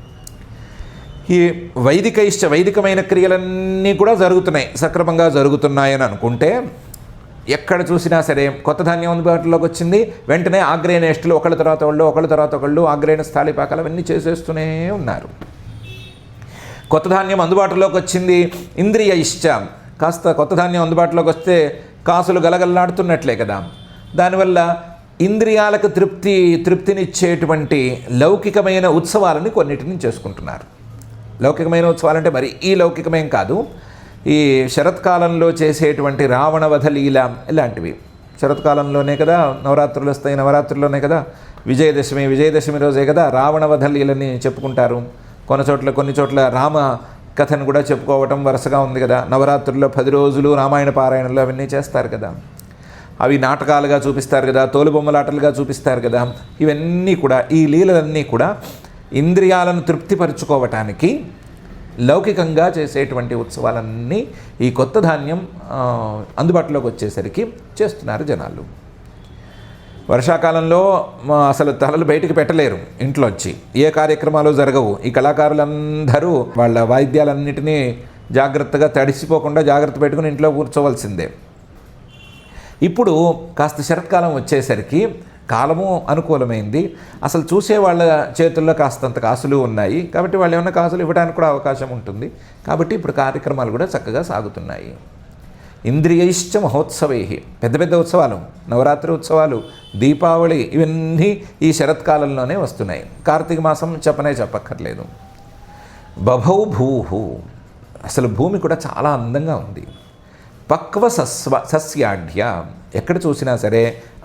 ఈ వైదికమైన క్రియలన్నీ కూడా జరుగుతున్నాయి, సక్రమంగా జరుగుతున్నాయని అనుకుంటే ఎక్కడ చూసినా సరే కొత్త ధాన్యం అందుబాటులోకి వచ్చింది, వెంటనే ఆగ్రయణేష్టులు ఒకళ్ళ తర్వాత ఒకళ్ళు ఆగ్రయణ స్థాళీపాకాలు అవన్నీ చేసేస్తూనే ఉన్నారు. కొత్త ధాన్యం అందుబాటులోకి వచ్చింది, ఇంద్రియ ఇష్టం కాస్త కొత్త ధాన్యం అందుబాటులోకి వస్తే కాసులు గలగల్లాడుతున్నట్లే కదా. దానివల్ల ఇంద్రియాలకు తృప్తినిచ్చేటువంటి లౌకికమైన ఉత్సవాలని కొన్నిటిని చేసుకుంటున్నారు. లౌకికమైన ఉత్సవాలంటే మరి ఈ లౌకికమేం కాదు, ఈ శరత్కాలంలో చేసేటువంటి రావణవధ లీల ఇలాంటివి. శరత్కాలంలోనే కదా నవరాత్రులు వస్తాయి, నవరాత్రుల్లోనే కదా విజయదశమి రోజే కదా రావణవధ లీలని చెప్పుకుంటారు. కొన్ని చోట్ల రామ కథను కూడా చెప్పుకోవటం వరుసగా ఉంది కదా. నవరాత్రుల్లో 10 రోజులు రామాయణ పారాయణలు అవన్నీ చేస్తారు కదా, అవి నాటకాలుగా చూపిస్తారు కదా, తోలుబొమ్మలాటలుగా చూపిస్తారు కదా. ఇవన్నీ కూడా, ఈ లీలలన్నీ కూడా ఇంద్రియాలను తృప్తిపరచుకోవటానికి లౌకికంగా చేసేటువంటి ఉత్సవాలన్నీ ఈ కొత్త ధాన్యం అందుబాటులోకి వచ్చేసరికి చేస్తున్నారు జనాలు. వర్షాకాలంలో అసలు తలలు బయటికి పెట్టలేరు ఇంట్లోంచి, ఏ కార్యక్రమాలు జరగవు. ఈ కళాకారులందరూ వాళ్ళ వాయిద్యాలన్నిటినీ జాగ్రత్తగా తడిసిపోకుండా జాగ్రత్త పెట్టుకుని ఇంట్లో కూర్చోవలసిందే. ఇప్పుడు కాస్త శరత్కాలం వచ్చేసరికి కాలము అనుకూలమైంది, అసలు చూసే వాళ్ళ చేతుల్లో కాస్తంత కాసులు ఉన్నాయి కాబట్టి వాళ్ళు ఏమైనా కాసులు ఇవ్వడానికి కూడా అవకాశం ఉంటుంది. కాబట్టి ఇప్పుడు కార్యక్రమాలు కూడా చక్కగా సాగుతున్నాయి. ఇంద్రియైశ్చ మహోత్సవై, పెద్ద పెద్ద ఉత్సవాలు, నవరాత్రి ఉత్సవాలు, దీపావళి, ఇవన్నీ ఈ శరత్కాలంలోనే వస్తున్నాయి. కార్తీక మాసం చెప్పక్కర్లేదు. బభౌ భూహు, అసలు భూమి కూడా చాలా అందంగా ఉంది. పక్వ సస్యాఢ్య, ఎక్కడ చూసినా సరే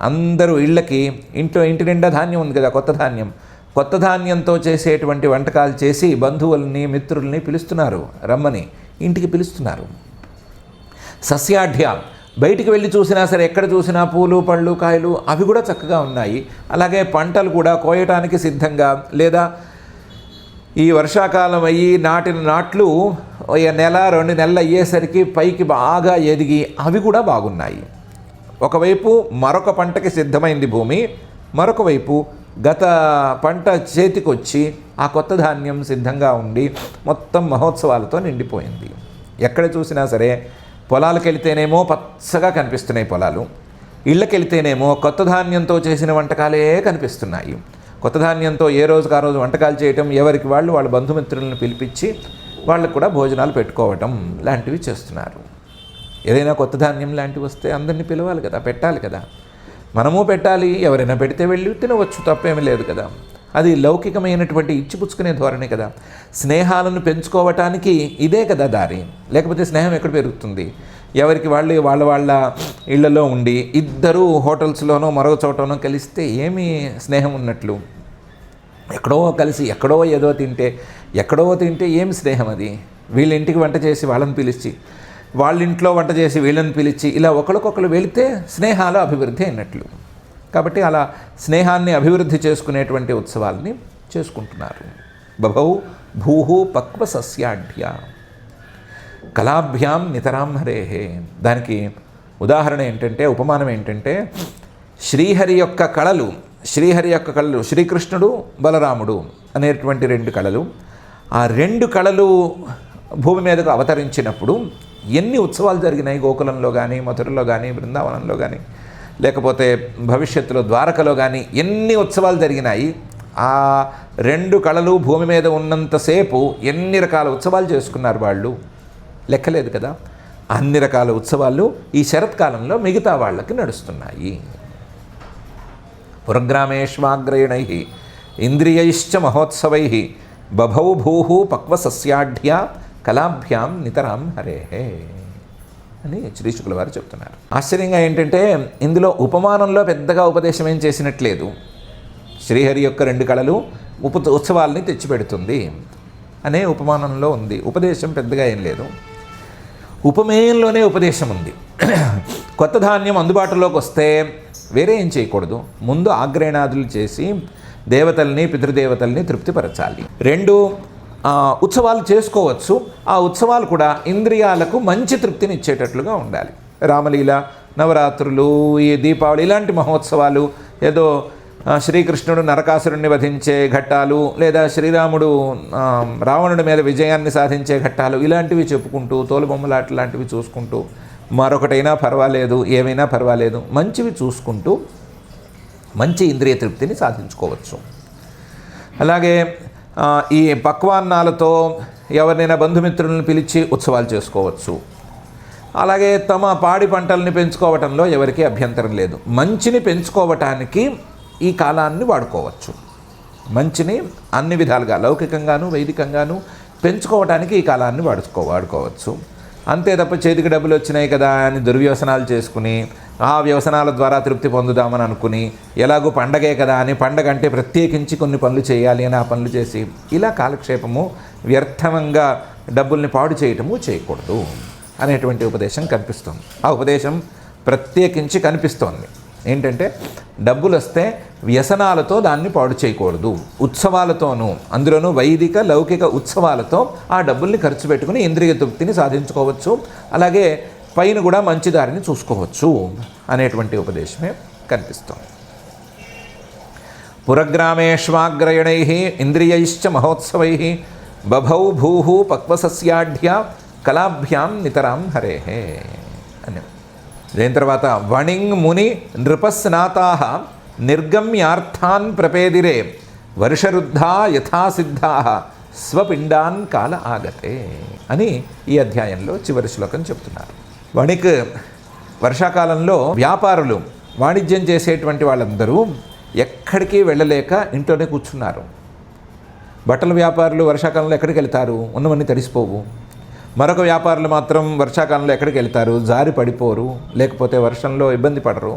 అందరూ ఇంటి నిండా ధాన్యం ఉంది కదా, కొత్త ధాన్యంతో చేసేటువంటి వంటకాలు చేసి బంధువుల్ని మిత్రుల్ని పిలుస్తున్నారు, రమ్మని ఇంటికి పిలుస్తున్నారు. సస్యాఢ్య, బయటికి వెళ్ళి చూసినా సరే ఎక్కడ చూసినా పూలు పళ్ళు కాయలు అవి కూడా చక్కగా ఉన్నాయి. అలాగే పంటలు కూడా కోయటానికి సిద్ధంగా, లేదా ఈ వర్షాకాలం అయ్యి నాటిన నాట్లు నెల 2 నెలలు అయ్యేసరికి పైకి బాగా ఎదిగి అవి కూడా బాగున్నాయి. ఒకవైపు మరొక పంటకి సిద్ధమైంది భూమి, మరొక వైపు గత పంట చేతికొచ్చి ఆ కొత్త ధాన్యం సిద్ధంగా ఉండి మొత్తం మహోత్సవాలతో నిండిపోయింది. ఎక్కడ చూసినా సరే పొలాలకు వెళితేనేమో పచ్చగా కనిపిస్తున్నాయి పొలాలు, ఇళ్ళకి వెళితేనేమో కొత్త ధాన్యంతో చేసిన వంటకాలే కనిపిస్తున్నాయి. కొత్త ధాన్యంతో ఏ రోజుకు ఆ రోజు వంటకాలు చేయటం, ఎవరికి వాళ్ళ బంధుమిత్రులను పిలిపించి వాళ్ళకు కూడా భోజనాలు పెట్టుకోవటం లాంటివి చేస్తున్నారు. ఏదైనా కొత్త ధాన్యం లాంటివి వస్తే అందరినీ పిలవాలి కదా, పెట్టాలి కదా, మనము పెట్టాలి, ఎవరైనా పెడితే వెళ్ళి తినవచ్చు, తప్పేమీ లేదు కదా. అది లౌకికమైనటువంటి ఇచ్చిపుచ్చుకునే ధోరణి కదా. స్నేహాలను పెంచుకోవటానికి ఇదే కదా దారి, లేకపోతే స్నేహం ఎక్కడ పెరుగుతుంది? ఎవరికి వాళ్ళ ఇళ్లలో ఉండి ఇద్దరు హోటల్స్లోనో మరో చోటనో కలిస్తే ఏమి స్నేహం ఉన్నట్లు? ఎక్కడో కలిసి ఎక్కడో తింటే ఏమి స్నేహం అది? వీళ్ళ ఇంటికి వంట చేసి వాళ్ళని పిలిచి, వాళ్ళ ఇంట్లో వంట చేసి వీళ్ళని పిలిచి, ఇలా ఒకరికొకరు వెళితే స్నేహాలు అభివృద్ధి అయినట్లు. కాబట్టి అలా స్నేహాన్ని అభివృద్ధి చేసుకునేటువంటి ఉత్సవాల్ని చేసుకుంటున్నారు. బభౌ భూహు పక్వ సస్యాఢ్య కళాభ్యాం నితరాం హరేహే. దానికి ఉదాహరణ ఏంటంటే, ఉపమానం ఏంటంటే, శ్రీహరి యొక్క కళలు, శ్రీకృష్ణుడు బలరాముడు అనేటువంటి 2 కళలు, ఆ 2 కళలు భూమి మీదకు అవతరించినప్పుడు ఎన్ని ఉత్సవాలు జరిగినాయి గోకులంలో కానీ, మధురలో కానీ, బృందావనంలో కానీ, లేకపోతే భవిష్యత్తులో ద్వారకలో కానీ ఎన్ని ఉత్సవాలు జరిగినాయి. ఆ 2 కళలు భూమి మీద ఉన్నంతసేపు ఎన్ని రకాల ఉత్సవాలు చేసుకున్నారు వాళ్ళు, లెక్కలేదు కదా. అన్ని రకాల ఉత్సవాలు ఈ శరత్కాలంలో మిగతా వాళ్ళకి నడుస్తున్నాయి. పురగ్రామేష్వాగ్రయణై ఇంద్రియైశ్చ మహోత్సవై బభౌ భూహు పక్వ సస్యాఢ్య కళాభ్యాం నితరాం హరేహే అని శ్రీశుకుల వారు చెప్తున్నారు. ఆశ్చర్యంగా ఏంటంటే, ఇందులో ఉపమానంలో పెద్దగా ఉపదేశం ఏం చేసినట్లేదు. శ్రీహరి యొక్క 2 కళలు ఉత్సవాల్ని తెచ్చిపెడుతుంది అనే ఉపమానంలో ఉంది. ఉపదేశం పెద్దగా ఏం లేదు, ఉపమేయంలోనే ఉపదేశం ఉంది. కొత్త ధాన్యం అందుబాటులోకి వస్తే వేరే ఏం చేయకూడదు, ముందు ఆగ్రయణాదులు చేసి దేవతల్ని పితృదేవతల్ని తృప్తిపరచాలి. 2 ఉత్సవాలు చేసుకోవచ్చు. ఆ ఉత్సవాలు కూడా ఇంద్రియాలకు మంచి తృప్తిని ఇచ్చేటట్లుగా ఉండాలి. రామలీల, నవరాత్రులు, ఈ దీపావళి ఇలాంటి మహోత్సవాలు, ఏదో శ్రీకృష్ణుడు నరకాసురుణ్ణి వధించే ఘట్టాలు, లేదా శ్రీరాముడు రావణుడి మీద విజయాన్ని సాధించే ఘట్టాలు, ఇలాంటివి చెప్పుకుంటూ తోలుబొమ్మలాట లాంటివి చూసుకుంటూ, మరొకటైనా పర్వాలేదు, ఏమైనా పర్వాలేదు, మంచివి చూసుకుంటూ మంచి ఇంద్రియ తృప్తిని సాధించుకోవచ్చు. అలాగే ఈ పక్వాన్నాలతో ఎవరినైనా బంధుమిత్రులను పిలిచి ఉత్సవాలు చేసుకోవచ్చు. అలాగే తమ పాడి పంటల్ని పెంచుకోవటంలో ఎవరికీ అభ్యంతరం లేదు. మంచిని పెంచుకోవటానికి ఈ కాలాన్ని వాడుకోవచ్చు. మంచిని అన్ని విధాలుగా లౌకికంగాను వైదికంగాను పెంచుకోవటానికి ఈ కాలాన్ని వాడుకోవచ్చు. అంతే తప్ప చేతికి డబ్బులు వచ్చినాయి కదా అని దుర్వ్యసనాలు చేసుకుని ఆ వ్యసనాల ద్వారా తృప్తి పొందుదామని అనుకుని, ఎలాగో పండగే కదా అని పండగ అంటే ప్రత్యేకించి కొన్ని పనులు చేయాలి అని ఆ పనులు చేసి ఇలా కాలక్షేపము, వ్యర్థంగా డబ్బుల్ని పాడు చేయటము చేయకూడదు అనేటువంటి ఉపదేశం కనిపిస్తుంది. ఆ ఉపదేశం ప్రత్యేకించి కనిపిస్తోంది. ఏంటంటే డబ్బులు వస్తే వ్యసనాలతో దాన్ని పాడు చేయకూడదు, ఉత్సవాలతోనూ, అందులోనూ వైదిక లౌకిక ఉత్సవాలతో ఆ డబ్బుల్ని ఖర్చు పెట్టుకుని ఇంద్రియ తృప్తిని సాధించుకోవచ్చు, అలాగే పైన కూడా మంచి దారిని చూసుకోవచ్చు అనేటువంటి ఉపదేశమే కనిపిస్తుంది. పురగ్రామేష్వాగ్రయణై ఇంద్రియైశ్చ మహోత్సవై బభౌ భూ పక్వసస్యాఢ్య కళాభ్యాం నితరాం హరే అని. దీని తర్వాత వణింగ్ ముని నృపస్నాతా నిర్గమ్యార్థాన్ ప్రపేదిరే వర్షరుద్ధా యథాసిద్ధా స్వపిండాన్ కాల ఆగతే అని ఈ అధ్యాయంలో చివరి శ్లోకం చెప్తున్నారు. వణిక్ వర్షాకాలంలో వ్యాపారులు వాణిజ్యం చేసేటువంటి వాళ్ళందరూ ఎక్కడికి వెళ్ళలేక ఇంట్లోనే కూర్చున్నారు. బట్టల వ్యాపారులు వర్షాకాలంలో ఎక్కడికి వెళ్తారు? ఉన్నవన్నీ తడిసిపోవు. మరొక వ్యాపారులు మాత్రం వర్షాకాలంలో ఎక్కడికి వెళ్తారు? జారి పడిపోరు, లేకపోతే వర్షంలో ఇబ్బంది పడరు.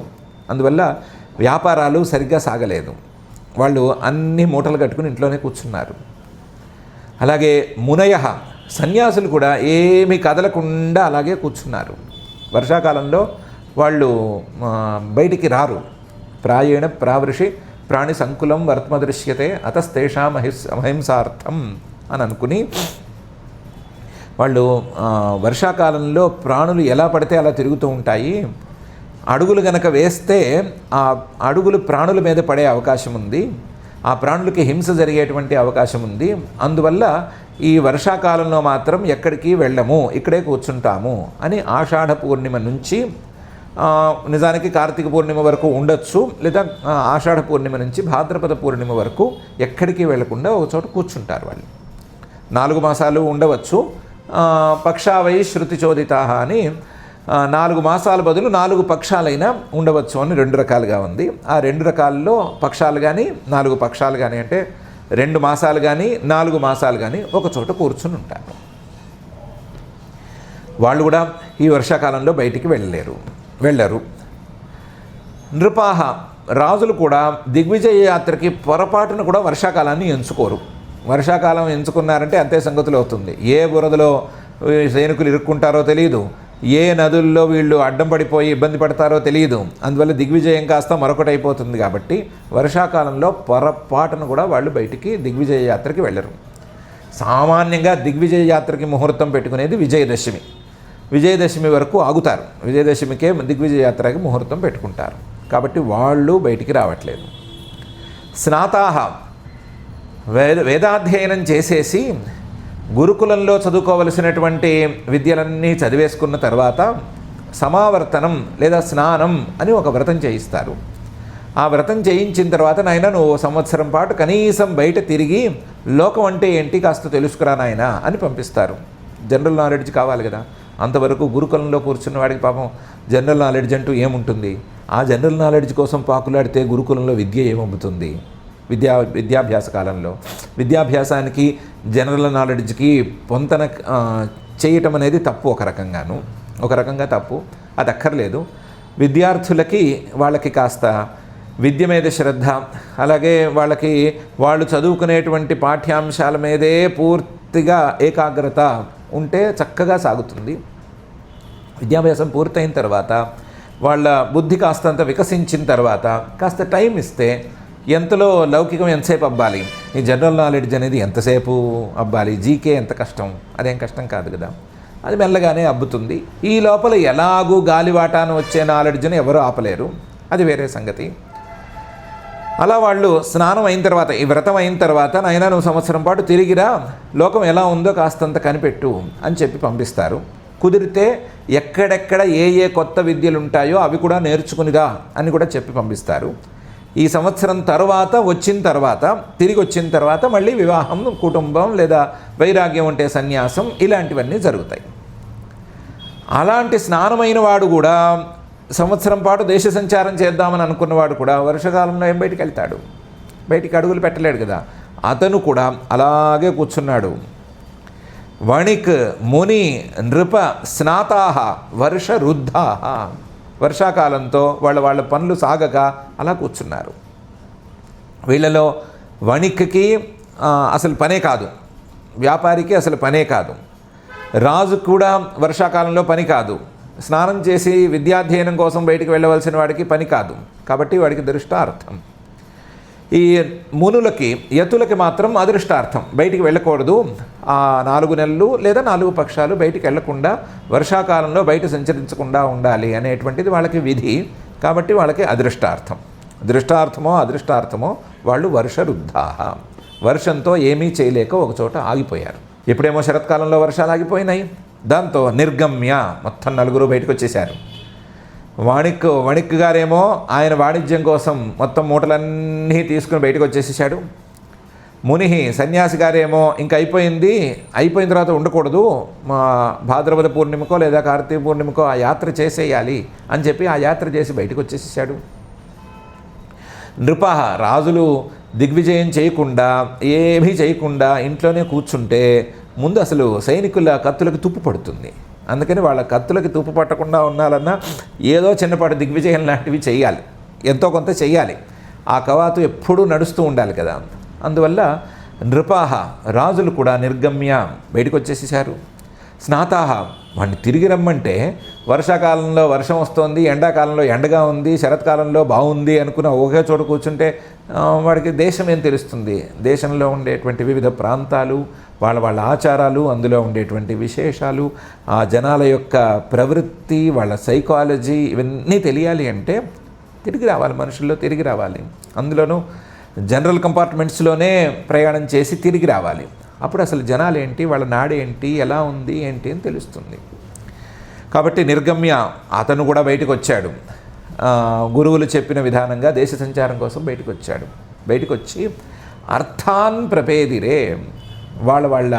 అందువల్ల వ్యాపారాలు సరిగ్గా సాగలేదు. వాళ్ళు అన్ని మూటలు కట్టుకుని ఇంట్లోనే కూర్చున్నారు. అలాగే మునయ సన్యాసులు కూడా ఏమీ కదలకుండా అలాగే కూర్చున్నారు. వర్షాకాలంలో వాళ్ళు బయటికి రారు. ప్రాయేణ ప్రావృషి ప్రాణి సంకులం వర్త్మదృశ్యతే అతస్తేషాం అహింసార్థం అని అనుకుని వాళ్ళు వర్షాకాలంలో ప్రాణులు ఎలా పడితే అలా తిరుగుతూ ఉంటాయి. అడుగులు గనక వేస్తే ఆ అడుగులు ప్రాణుల మీద పడే అవకాశం ఉంది, ఆ ప్రాణులకి హింస జరిగేటువంటి అవకాశం ఉంది. అందువల్ల ఈ వర్షాకాలంలో మాత్రం ఎక్కడికి వెళ్ళము, ఇక్కడే కూర్చుంటాము అని ఆషాఢ పూర్ణిమ నుంచి నిజానికి కార్తీక పూర్ణిమ వరకు ఉండొచ్చు, లేదా ఆషాఢ పూర్ణిమ నుంచి భాద్రపద పూర్ణిమ వరకు ఎక్కడికి వెళ్లకుండా ఒక చోట కూర్చుంటారు. వాళ్ళు 4 మాసాలు ఉండవచ్చు. పక్షావై శృతి చోదితా అని 4 మాసాల బదులు 4 పక్షాలైనా ఉండవచ్చు అని 2 రకాలుగా ఉంది. ఆ 2 రకాల్లో పక్షాలు కానీ 4 పక్షాలు కానీ అంటే 2 మాసాలు కానీ 4 మాసాలు కానీ ఒక చోట కూర్చుని ఉంటారు. వాళ్ళు కూడా ఈ వర్షాకాలంలో బయటికి వెళ్ళరు. నృపాహ రాజులు కూడా దిగ్విజయ యాత్రకి పొరపాటును కూడా వర్షాకాలాన్ని ఎంచుకోరు. వర్షాకాలం ఎంచుకున్నారంటే అంతే సంగతులు అవుతుంది. ఏ బురదలో సైనికులు ఇరుక్కుంటారో తెలియదు, ఏ నదుల్లో వీళ్ళు అడ్డం పడిపోయి ఇబ్బంది పడతారో తెలియదు. అందువల్ల దిగ్విజయం కాస్త మరొకటి అయిపోతుంది. కాబట్టి వర్షాకాలంలో పొరపాటును కూడా వాళ్ళు బయటికి దిగ్విజయ యాత్రకి వెళ్ళరు. సామాన్యంగా దిగ్విజయ యాత్రకి ముహూర్తం పెట్టుకునేది విజయదశమి. విజయదశమి వరకు ఆగుతారు. విజయదశమికే దిగ్విజయ యాత్రకి ముహూర్తం పెట్టుకుంటారు. కాబట్టి వాళ్ళు బయటికి రావట్లేదు. స్నాతాహ వేదాధ్యయనం చేసేసి గురుకులంలో చదువుకోవలసినటువంటి విద్యలన్నీ చదివేసుకున్న తర్వాత సమావర్తనం లేదా స్నానం అని ఒక వ్రతం చేయిస్తారు. ఆ వ్రతం చేయించిన తర్వాత నాయన నువ్వు సంవత్సరం పాటు కనీసం బయట తిరిగి లోకం అంటే ఏంటి కాస్త తెలుసుకురా నాయన అని పంపిస్తారు. జనరల్ నాలెడ్జ్ కావాలి కదా. అంతవరకు గురుకులంలో కూర్చున్న వాడికి పాపం జనరల్ నాలెడ్జ్ అంటూ ఏముంటుంది? ఆ జనరల్ నాలెడ్జ్ కోసం పాకులాడితే గురుకులంలో విద్య ఏమవుతుంది? విద్యాభ్యాస కాలంలో విద్యాభ్యాసానికి జనరల్ నాలెడ్జ్కి పొంతన చేయటం అనేది తప్పు. ఒక రకంగా తప్పు. అది అక్కర్లేదు. విద్యార్థులకి వాళ్ళకి కాస్త విద్య మీద శ్రద్ధ, అలాగే వాళ్ళు చదువుకునేటువంటి పాఠ్యాంశాల మీదే పూర్తిగా ఏకాగ్రత ఉంటే చక్కగా సాగుతుంది. విద్యాభ్యాసం పూర్తయిన తర్వాత వాళ్ళ బుద్ధి కాస్తంత వికసించిన తర్వాత కాస్త టైం ఇస్తే ఎంతలో లౌకికం ఎంతసేపు అబ్బాలి, ఈ జనరల్ నాలెడ్జ్ అనేది ఎంతసేపు అబ్బాలి, జీకే ఎంత కష్టం, అదేం కష్టం కాదు కదా. అది మెల్లగానే అబ్బుతుంది. ఈ లోపల ఎలాగూ గాలివాటాను వచ్చే నాలెడ్జ్ని ఎవరూ ఆపలేరు, అది వేరే సంగతి. అలా వాళ్ళు స్నానం అయిన తర్వాత, ఈ వ్రతం అయిన తర్వాత నాయనా నువ్వు సంవత్సరం పాటు తిరిగిరా, లోకం ఎలా ఉందో కాస్తంత కనిపెట్టు అని చెప్పి పంపిస్తారు. కుదిరితే ఎక్కడెక్కడ ఏ కొత్త విద్యలు ఉంటాయో అవి కూడా నేర్చుకునిరా అని కూడా చెప్పి పంపిస్తారు. ఈ సంవత్సరం తిరిగి వచ్చిన తర్వాత మళ్ళీ వివాహం, కుటుంబం లేదా వైరాగ్యం ఉంటే సన్యాసం, ఇలాంటివన్నీ జరుగుతాయి. అలాంటి స్నానమైన వాడు కూడా సంవత్సరం పాటు దేశ సంచారం చేద్దామని అనుకున్నవాడు కూడా వర్షాకాలంలో ఏం బయటికి వెళ్తాడు? బయటికి అడుగులు పెట్టలేడు కదా. అతను కూడా అలాగే కూర్చున్నాడు. వణిక్ ముని నృప స్నాతాహ వర్ష రుద్ధాహ, వర్షాకాలంతో వాళ్ళ పనులు సాగక అలా కూర్చున్నారు. వీళ్ళలో వణిక్కి అసలు పనే కాదు, వ్యాపారికి అసలు పనే కాదు, రాజు కూడా వర్షాకాలంలో పని కాదు, స్నానం చేసి విద్యాధ్యయనం కోసం బయటికి వెళ్ళవలసిన వాడికి పని కాదు. కాబట్టి వాడికి దృష్టార్థం. ఈ మునులకి యతులకి మాత్రం అదృష్టార్థం. బయటికి వెళ్ళకూడదు, ఆ 4 నెలలు లేదా 4 పక్షాలు బయటికి వెళ్లకుండా, వర్షాకాలంలో బయట సంచరించకుండా ఉండాలి అనేటువంటిది వాళ్ళకి విధి. కాబట్టి వాళ్ళకి అదృష్టార్థం. దృష్టార్థమో అదృష్టార్థమో వాళ్ళు వర్షరుద్ధాః, వర్షంతో ఏమీ చేయలేక ఒకచోట ఆగిపోయారు. ఇప్పుడేమో శరత్కాలంలో వర్షాలు ఆగిపోయినాయి. దాంతో నిర్గమ్య మొత్తం 4 బయటకు వచ్చేశారు. వణిక్ గారేమో ఆయన వాణిజ్యం కోసం మొత్తం మూటలన్నీ తీసుకుని బయటకు వచ్చేసేసాడు. ముని సన్యాసి గారేమో ఇంకా అయిపోయిన తర్వాత ఉండకూడదు, మా భాద్రపద పూర్ణిమకో లేదా కార్తీక పూర్ణిమకో ఆ యాత్ర చేసేయాలి అని చెప్పి ఆ యాత్ర చేసి బయటకు వచ్చేసేసాడు. నృప రాజులు దిగ్విజయం చేయకుండా ఏమీ చేయకుండా ఇంట్లోనే కూర్చుంటే ముందు అసలు సైనికుల కత్తులకి తుప్పు పడుతుంది. అందుకని వాళ్ళ కత్తులకి తుప్పు పట్టకుండా ఉండాలన్నా ఏదో చిన్నపాటి దిగ్విజయం లాంటివి చేయాలి, ఎంతో కొంత చేయాలి. ఆ కవాతు ఎప్పుడూ నడుస్తూ ఉండాలి కదా. అందువల్ల నృపాహ రాజులు కూడా నిర్గమ్య బయటకు వచ్చేసేసారు. స్నాతాహ వాడిని తిరిగి రమ్మంటే వర్షాకాలంలో వర్షం వస్తోంది, ఎండాకాలంలో ఎండగా ఉంది, శరత్కాలంలో బాగుంది అనుకున్న ఒకే చోట కూర్చుంటే వాడికి దేశం ఏం తెలుస్తుంది? దేశంలో ఉండేటువంటి వివిధ ప్రాంతాలు, వాళ్ళ ఆచారాలు, అందులో ఉండేటువంటి విశేషాలు, ఆ జనాల యొక్క ప్రవృత్తి, వాళ్ళ సైకాలజీ, ఇవన్నీ తెలియాలి అంటే తిరిగి రావాలి, మనుషుల్లో తిరిగి రావాలి. అందులోనూ జనరల్ కంపార్ట్మెంట్స్లోనే ప్రయాణం చేసి తిరిగి రావాలి. అప్పుడు అసలు జనాలు ఏంటి, వాళ్ళ నాడేంటి, ఎలా ఉంది ఏంటి అని తెలుస్తుంది. కాబట్టి నిర్గమ్య అతను కూడా బయటకు వచ్చాడు. గురువులు చెప్పిన విధానంగా దేశ సంచారం కోసం బయటకు వచ్చాడు. బయటకు వచ్చి అర్థాన్ ప్రపేదిరే, వాళ్ళ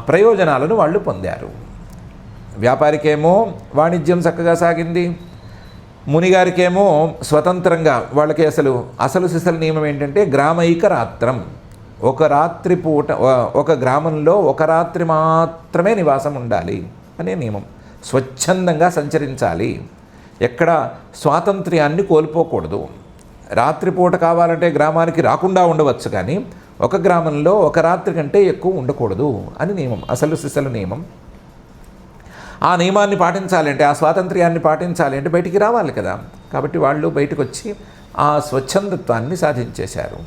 ప్రయోజనాలను వాళ్ళు పొందారు. వ్యాపారికేమో వాణిజ్యం చక్కగా సాగింది, మునిగారికేమో స్వతంత్రంగా వాళ్ళకి అసలు సిసలు నియమం ఏంటంటే గ్రామైక రాత్రం, ఒక రాత్రి పూట ఒక గ్రామంలో ఒక రాత్రి మాత్రమే నివాసం ఉండాలి అనే నియమం. స్వచ్ఛందంగా సంచరించాలి, ఎక్కడ స్వాతంత్ర్యాన్ని కోల్పోకూడదు. రాత్రిపూట కావాలంటే గ్రామానికి రాకుండా ఉండవచ్చు, కానీ ఒక గ్రామంలో ఒక రాత్రి కంటే ఎక్కువ ఉండకూడదు అని నియమం, అసలు సిసలు నియమం. ఆ నియమాన్ని పాటించాలంటే, ఆ స్వాతంత్ర్యాన్ని పాటించాలి అంటే బయటికి రావాలి కదా. కాబట్టి వాళ్ళు బయటకు వచ్చి ఆ స్వచ్ఛందత్వాన్ని సాధించేశారు.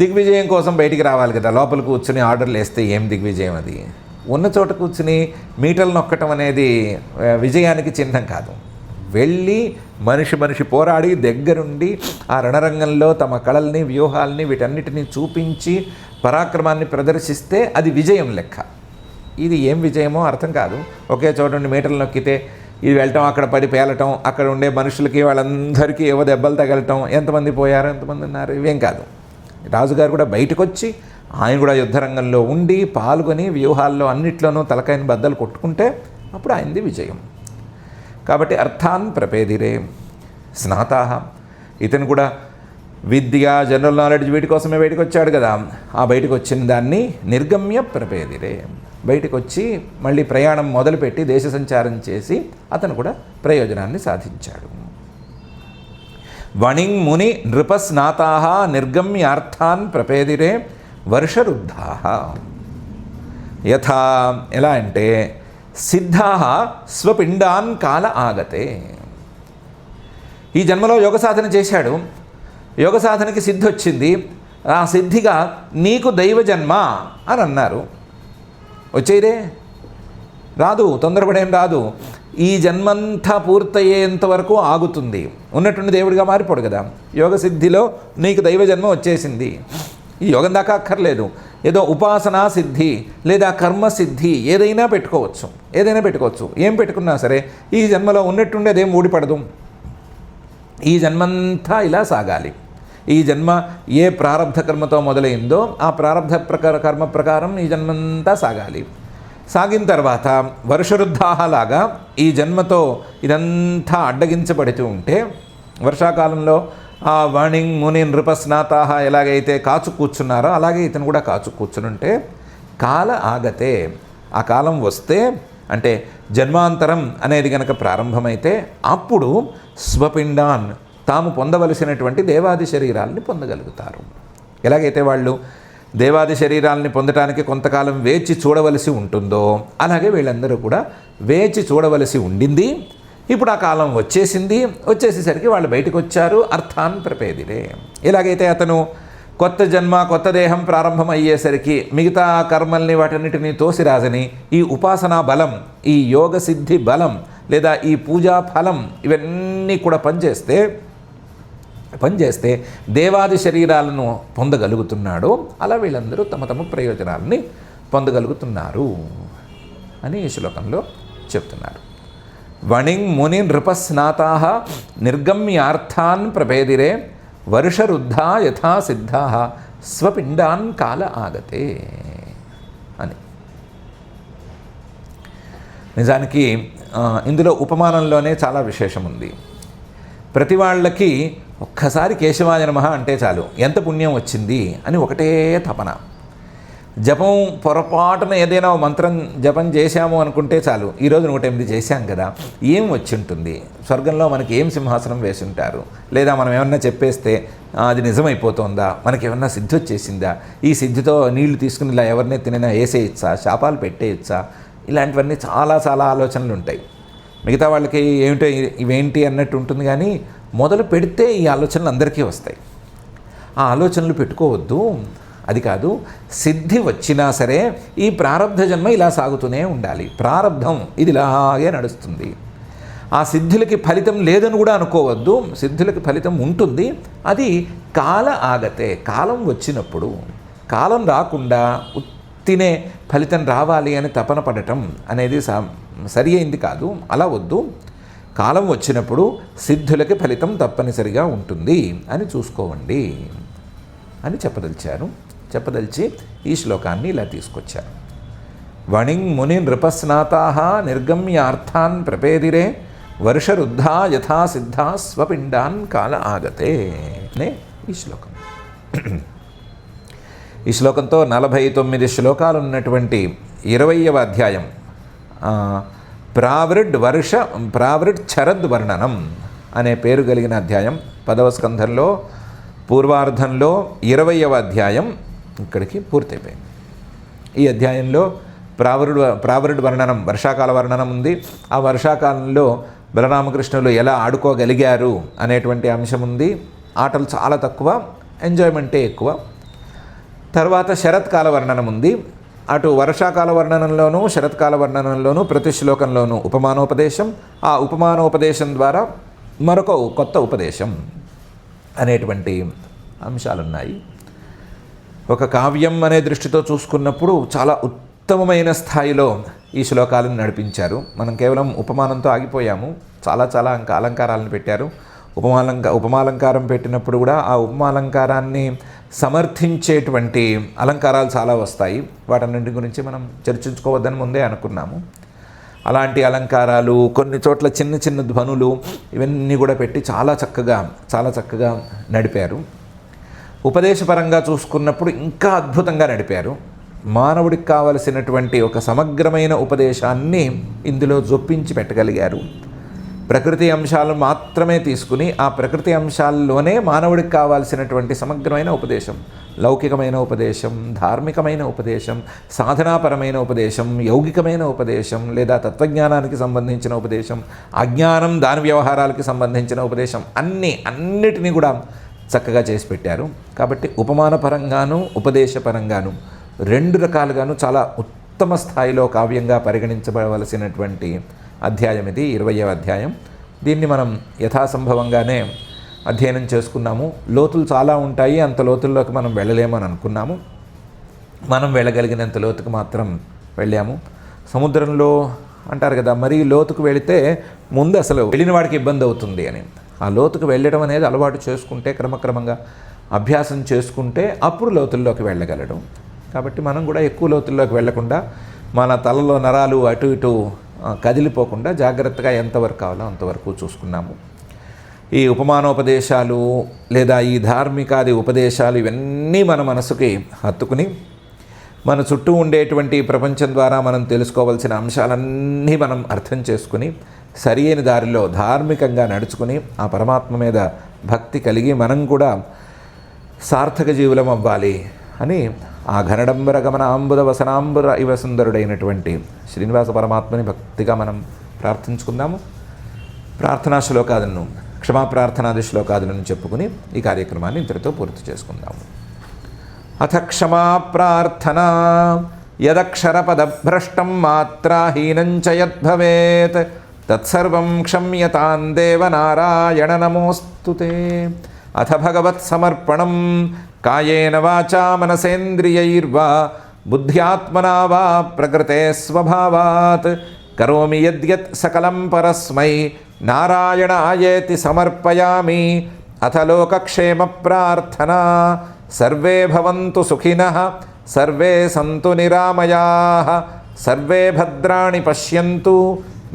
దిగ్విజయం కోసం బయటికి రావాలి కదా. లోపల కూర్చుని ఆర్డర్లు వేస్తే ఏం దిగ్విజయం? అది ఉన్న చోట కూర్చుని మీటలు నొక్కటం అనేది విజయానికి చిహ్నం కాదు. వెళ్ళి మనిషి పోరాడి దగ్గరుండి ఆ రణరంగంలో తమ కళల్ని, వ్యూహాల్ని, వీటన్నిటిని చూపించి పరాక్రమాన్ని ప్రదర్శిస్తే అది విజయం లెక్క. ఇది ఏం విజయమో అర్థం కాదు. ఒకే చోట నుండి మీటలు నొక్కితే ఇది వెళ్ళటం, అక్కడ పడి పేలటం, అక్కడ ఉండే మనుషులకి వాళ్ళందరికీ ఏవో దెబ్బలు తగలటం, ఎంతమంది పోయారు, ఎంతమంది ఉన్నారు, ఇవేం కాదు. రాజుగారు కూడా బయటకు వచ్చి ఆయన కూడా యుద్ధరంగంలో ఉండి పాల్గొని వ్యూహాల్లో అన్నిట్లోనూ తలకాయని బద్దలు కొట్టుకుంటే అప్పుడు ఆయనది విజయం. కాబట్టి అర్థాన్ ప్రపేదిరే స్నాతాహ, ఇతను కూడా విద్య, జనరల్ నాలెడ్జ్ వీటి కోసమే బయటకు వచ్చాడు కదా. ఆ బయటకు వచ్చిన దాన్ని నిర్గమ్య ప్రపేదిరే, బయటకు వచ్చి మళ్ళీ ప్రయాణం మొదలుపెట్టి దేశ సంచారం చేసి అతను కూడా ప్రయోజనాన్ని సాధించాడు. వణింగ్ ముని నృపస్నాతాః నిర్గమ్యార్థాన్ ప్రపేదిరే వర్షరుద్ధాః. యథా, ఎలా అంటే సిద్ధాః స్వపిండాన్ కాల ఆగతే. ఈ జన్మలో యోగ సాధన చేశాడు, యోగ సాధనకి సిద్ధి వచ్చింది. ఆ సిద్ధిగా నీకు దైవ జన్మ అని అన్నారు. వచ్చేదే రాదు, తొందరపడేం రాదు. ఈ జన్మంతా పూర్తయ్యేంత వరకు ఆగుతుంది. ఉన్నటువంటి దేవుడిగా మారిపోడు కదా. యోగ సిద్ధిలో నీకు దైవ జన్మ వచ్చేసింది. ఈ యోగం దాకా అక్కర్లేదు, ఏదో ఉపాసనా సిద్ధి లేదా కర్మ సిద్ధి ఏదైనా పెట్టుకోవచ్చు. ఏం పెట్టుకున్నా సరే ఈ జన్మలో ఉన్నట్టుండి అదేం ఊడిపడదు. ఈ జన్మంతా ఇలా సాగాలి. ఈ జన్మ ఏ ప్రారబ్ధ కర్మతో మొదలైందో ఆ ప్రారబ్ధ కర్మ ప్రకారం ఈ జన్మంతా సాగాలి. సాగిన తర్వాత వర్షరుద్ధాలాగా ఈ జన్మతో ఇదంతా అడ్డగించబడుతూ ఉంటే, వర్షాకాలంలో ఆ వణింగ్ ముని నృపస్నాతాహ ఎలాగైతే కాచు కూర్చున్నారో అలాగే ఇతను కూడా కాచు కూర్చునుంటే కాల ఆగతే, ఆ కాలం వస్తే అంటే జన్మాంతరం అనేది కనుక ప్రారంభమైతే అప్పుడు స్వపిండాన్ తాము పొందవలసినటువంటి దేవాది శరీరాలని పొందగలుగుతారు. ఎలాగైతే వాళ్ళు దేవాది శరీరాలని పొందటానికి కొంతకాలం వేచి చూడవలసి ఉంటుందో అలాగే వీళ్ళందరూ కూడా వేచి చూడవలసి ఉండింది. ఇప్పుడు ఆ కాలం వచ్చేసేసరికి వాళ్ళు బయటకు వచ్చారు. అర్థాన్ ప్రపేదిరే. ఎలాగైతే అతను కొత్త జన్మ కొత్త దేహం ప్రారంభం అయ్యేసరికి మిగతా కర్మల్ని వాటన్నిటినీ తోసిరాజని ఈ ఉపాసనా బలం, ఈ యోగ సిద్ధి బలం లేదా ఈ పూజా ఫలం ఇవన్నీ కూడా పనిచేస్తే దేవాది శరీరాలను పొందగలుగుతున్నాడో అలా వీళ్ళందరూ తమ తమ ప్రయోజనాలని పొందగలుగుతున్నారు అని ఈ శ్లోకంలో చెప్తున్నారు. వణింగ్ ముని నృపస్నాతా నిర్గమ్యార్థాన్ ప్రపేదిరే వర్షరుద్ధా యథా సిద్ధా స్వపిండాన్ కాల ఆగతే అని. నిజానికి ఇందులో ఉపమానంలోనే చాలా విశేషం ఉంది. ప్రతి వాళ్ళకి ఒక్కసారి కేశవాయ నమః అంటే చాలు ఎంత పుణ్యం వచ్చింది అని ఒకటే తపన. జపం పొరపాటున ఏదైనా మంత్రం జపం చేశాము అనుకుంటే చాలు, ఈరోజు 108 చేశాం కదా, ఏం వచ్చి ఉంటుంది, స్వర్గంలో మనకి ఏం సింహాసనం వేసి ఉంటారు, లేదా మనం ఏమన్నా చెప్పేస్తే అది నిజమైపోతుందా, మనకి ఏమన్నా సిద్ధి వచ్చేసిందా, ఈ సిద్ధితో నీళ్లు తీసుకుని ఇలా ఎవరినే తినైనా వేసేయచ్చా, శాపాలు పెట్టేయచ్చా, ఇలాంటివన్నీ చాలా చాలా ఆలోచనలు ఉంటాయి. మిగతా వాళ్ళకి ఏమిటో ఇవేంటి అన్నట్టు ఉంటుంది, కానీ మొదలు పెడితే ఈ ఆలోచనలు అందరికీ వస్తాయి. ఆ ఆలోచనలు పెట్టుకోవద్దు. అది కాదు, సిద్ధి వచ్చినా సరే ఈ ప్రారబ్ధ జన్మ ఇలా సాగుతూనే ఉండాలి. ప్రారబ్ధం ఇది ఇలాగే నడుస్తుంది. ఆ సిద్ధులకి ఫలితం లేదని కూడా అనుకోవద్దు. సిద్ధులకి ఫలితం ఉంటుంది. అది కాల ఆగతే, కాలం వచ్చినప్పుడు. కాలం రాకుండా ఉత్తినే ఫలితం రావాలి అని తపన పడటం అనేది సరి అయింది కాదు. అలా వద్దు. కాలం వచ్చినప్పుడు సిద్ధులకి ఫలితం తప్పనిసరిగా ఉంటుంది అని చూసుకోవండి అని చెప్పదలిచి ఈ శ్లోకాన్ని ఇలా తీసుకొచ్చారు. వణింగ్ ముని నృపస్నాతా నిర్గమ్యార్థాన్ ప్రపేదిరే వర్షరుద్ధా యథా సిద్ధా స్వపిండాన్ కాల ఆగతే అనే ఈ శ్లోకం. ఈ శ్లోకంతో 49 శ్లోకాలు ఉన్నటువంటి 20వ అధ్యాయం ప్రావృడ్ చరద్ వర్ణనం అనే పేరు కలిగిన అధ్యాయం 10వ స్కంధంలో పూర్వార్ధంలో 20వ అధ్యాయం ఇక్కడికి పూర్తయిపోయింది. ఈ అధ్యాయంలో ప్రావరుడ్ వర్ణనం, వర్షాకాల వర్ణనం ఉంది. ఆ వర్షాకాలంలో బలరామకృష్ణులు ఎలా ఆడుకోగలిగారు అనేటువంటి అంశం ఉంది. ఆటలు చాలా తక్కువ, ఎంజాయ్మెంటే ఎక్కువ. తర్వాత శరత్కాల వర్ణనం ఉంది. అటు వర్షాకాల వర్ణనంలోనూ శరత్కాల వర్ణనంలోనూ ప్రతి శ్లోకంలోనూ ఉపమానోపదేశం, ఆ ఉపమానోపదేశం ద్వారా మరొక కొత్త ఉపదేశం అనేటువంటి అంశాలున్నాయి. ఒక కావ్యం అనే దృష్టితో చూసుకున్నప్పుడు చాలా ఉత్తమమైన స్థాయిలో ఈ శ్లోకాలను నడిపించారు. మనం కేవలం ఉపమానంతో ఆగిపోయాము. చాలా చాలా అలంకారాలను పెట్టారు. ఉపమాలంకారం పెట్టినప్పుడు కూడా ఆ ఉపమాలంకారాన్ని సమర్థించేటువంటి అలంకారాలు చాలా వస్తాయి. వాటన్నింటి గురించి మనం చర్చించుకోవద్దని ముందే అనుకున్నాము. అలాంటి అలంకారాలు, కొన్ని చోట్ల చిన్న చిన్న ధ్వనులు, ఇవన్నీ కూడా పెట్టి చాలా చక్కగా నడిపారు. ఉపదేశపరంగా చూసుకున్నప్పుడు ఇంకా అద్భుతంగా నడిపారు. మానవుడికి కావలసినటువంటి ఒక సమగ్రమైన ఉపదేశాన్ని ఇందులో జొప్పించి పెట్టగలిగారు. ప్రకృతి అంశాలను మాత్రమే తీసుకుని ఆ ప్రకృతి అంశాల్లోనే మానవుడికి కావాల్సినటువంటి సమగ్రమైన ఉపదేశం, లౌకికమైన ఉపదేశం, ధార్మికమైన ఉపదేశం, సాధనాపరమైన ఉపదేశం, యౌగికమైన ఉపదేశం, లేదా తత్వజ్ఞానానికి సంబంధించిన ఉపదేశం, అజ్ఞానం దాని వ్యవహారాలకి సంబంధించిన ఉపదేశం, అన్నిటినీ కూడా చక్కగా చేసి పెట్టారు. కాబట్టి ఉపమానపరంగాను ఉపదేశపరంగాను రెండు రకాలుగాను చాలా ఉత్తమ స్థాయిలో కావ్యంగా పరిగణించబడవలసినటువంటి అధ్యాయం ఇది, 20వ అధ్యాయం. దీన్ని మనం యథాసంభవంగానే అధ్యయనం చేసుకున్నాము. లోతులు చాలా ఉంటాయి, అంత లోతుల్లోకి మనం వెళ్ళలేమని అనుకున్నాము. మనం వెళ్ళగలిగినంత లోతుకు మాత్రం వెళ్ళాము. సముద్రంలో అంటారు కదా, మరీ లోతుకు వెళితే ముందు అసలు వెళ్ళిన వాడికి ఇబ్బంది అవుతుంది అని. ఆ లోతుకు వెళ్ళడం అనేది అలవాటు చేసుకుంటే, క్రమక్రమంగా అభ్యాసం చేసుకుంటే అప్పుడు లోతుల్లోకి వెళ్ళగలడం. కాబట్టి మనం కూడా ఎక్కువ లోతుల్లోకి వెళ్లకుండా మన తలలో నరాలు అటు ఇటు కదిలిపోకుండా జాగ్రత్తగా ఎంతవరకు కావాలో అంతవరకు చూసుకున్నాము. ఈ ఉపమానోపదేశాలు లేదా ఈ ధార్మికాది ఉపదేశాలు ఇవన్నీ మన మనసుకి హత్తుకుని మన చుట్టూ ఉండేటువంటి ప్రపంచం ద్వారా మనం తెలుసుకోవాల్సిన అంశాలన్నీ మనం అర్థం చేసుకుని సరి అయిన దారిలో ధార్మికంగా నడుచుకుని ఆ పరమాత్మ మీద భక్తి కలిగి మనం కూడా సార్థక జీవులం అవ్వాలి అని ఆ ఘనడంబర గమనాంబుద వసనాంబుర ఇవ సుందరుడైనటువంటి శ్రీనివాస పరమాత్మని భక్తిగా మనం ప్రార్థించుకుందాము. ప్రార్థనా శ్లోకాలను, క్షమాప్రార్థనాది శ్లోకాదులను చెప్పుకుని ఈ కార్యక్రమాన్ని ఇంతటితో పూర్తి చేసుకుందాము. అథ క్షమా ప్రార్థనా యదక్షరపదభ్రష్టం మాత్రాహీనం చ యద్భవేత్ తత్సర్వం క్షమ్యతాం దేవ నారాయణ నమోస్తుతే. అథ భగవత్సమర్పణం కాయేన వాచా మనసేంద్రియైర్వా బుద్ధ్యాత్మనా వా ప్రకృతే స్వభావాత్ కరోమి యద్యత్ సకలం పరస్మై నారాయణాయేతి సమర్పయామి. అథ లోకక్షేమ ప్రార్థనా సర్వే భవంతు సుఖినః సర్వే సంతు నిరామయాః సర్వే భద్రాణి పశ్యంతు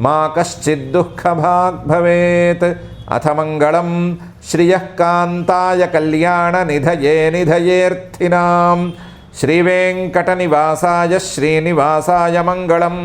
మా కశ్చిద్ దుఃఖభాగ్ భవేత్. అథ మంగళం శ్రియః కాంతాయ కళ్యాణ నిధయే నిధయేర్థినాం శ్రీవేంకటనివాసాయ శ్రీనివాసాయ మంగళం.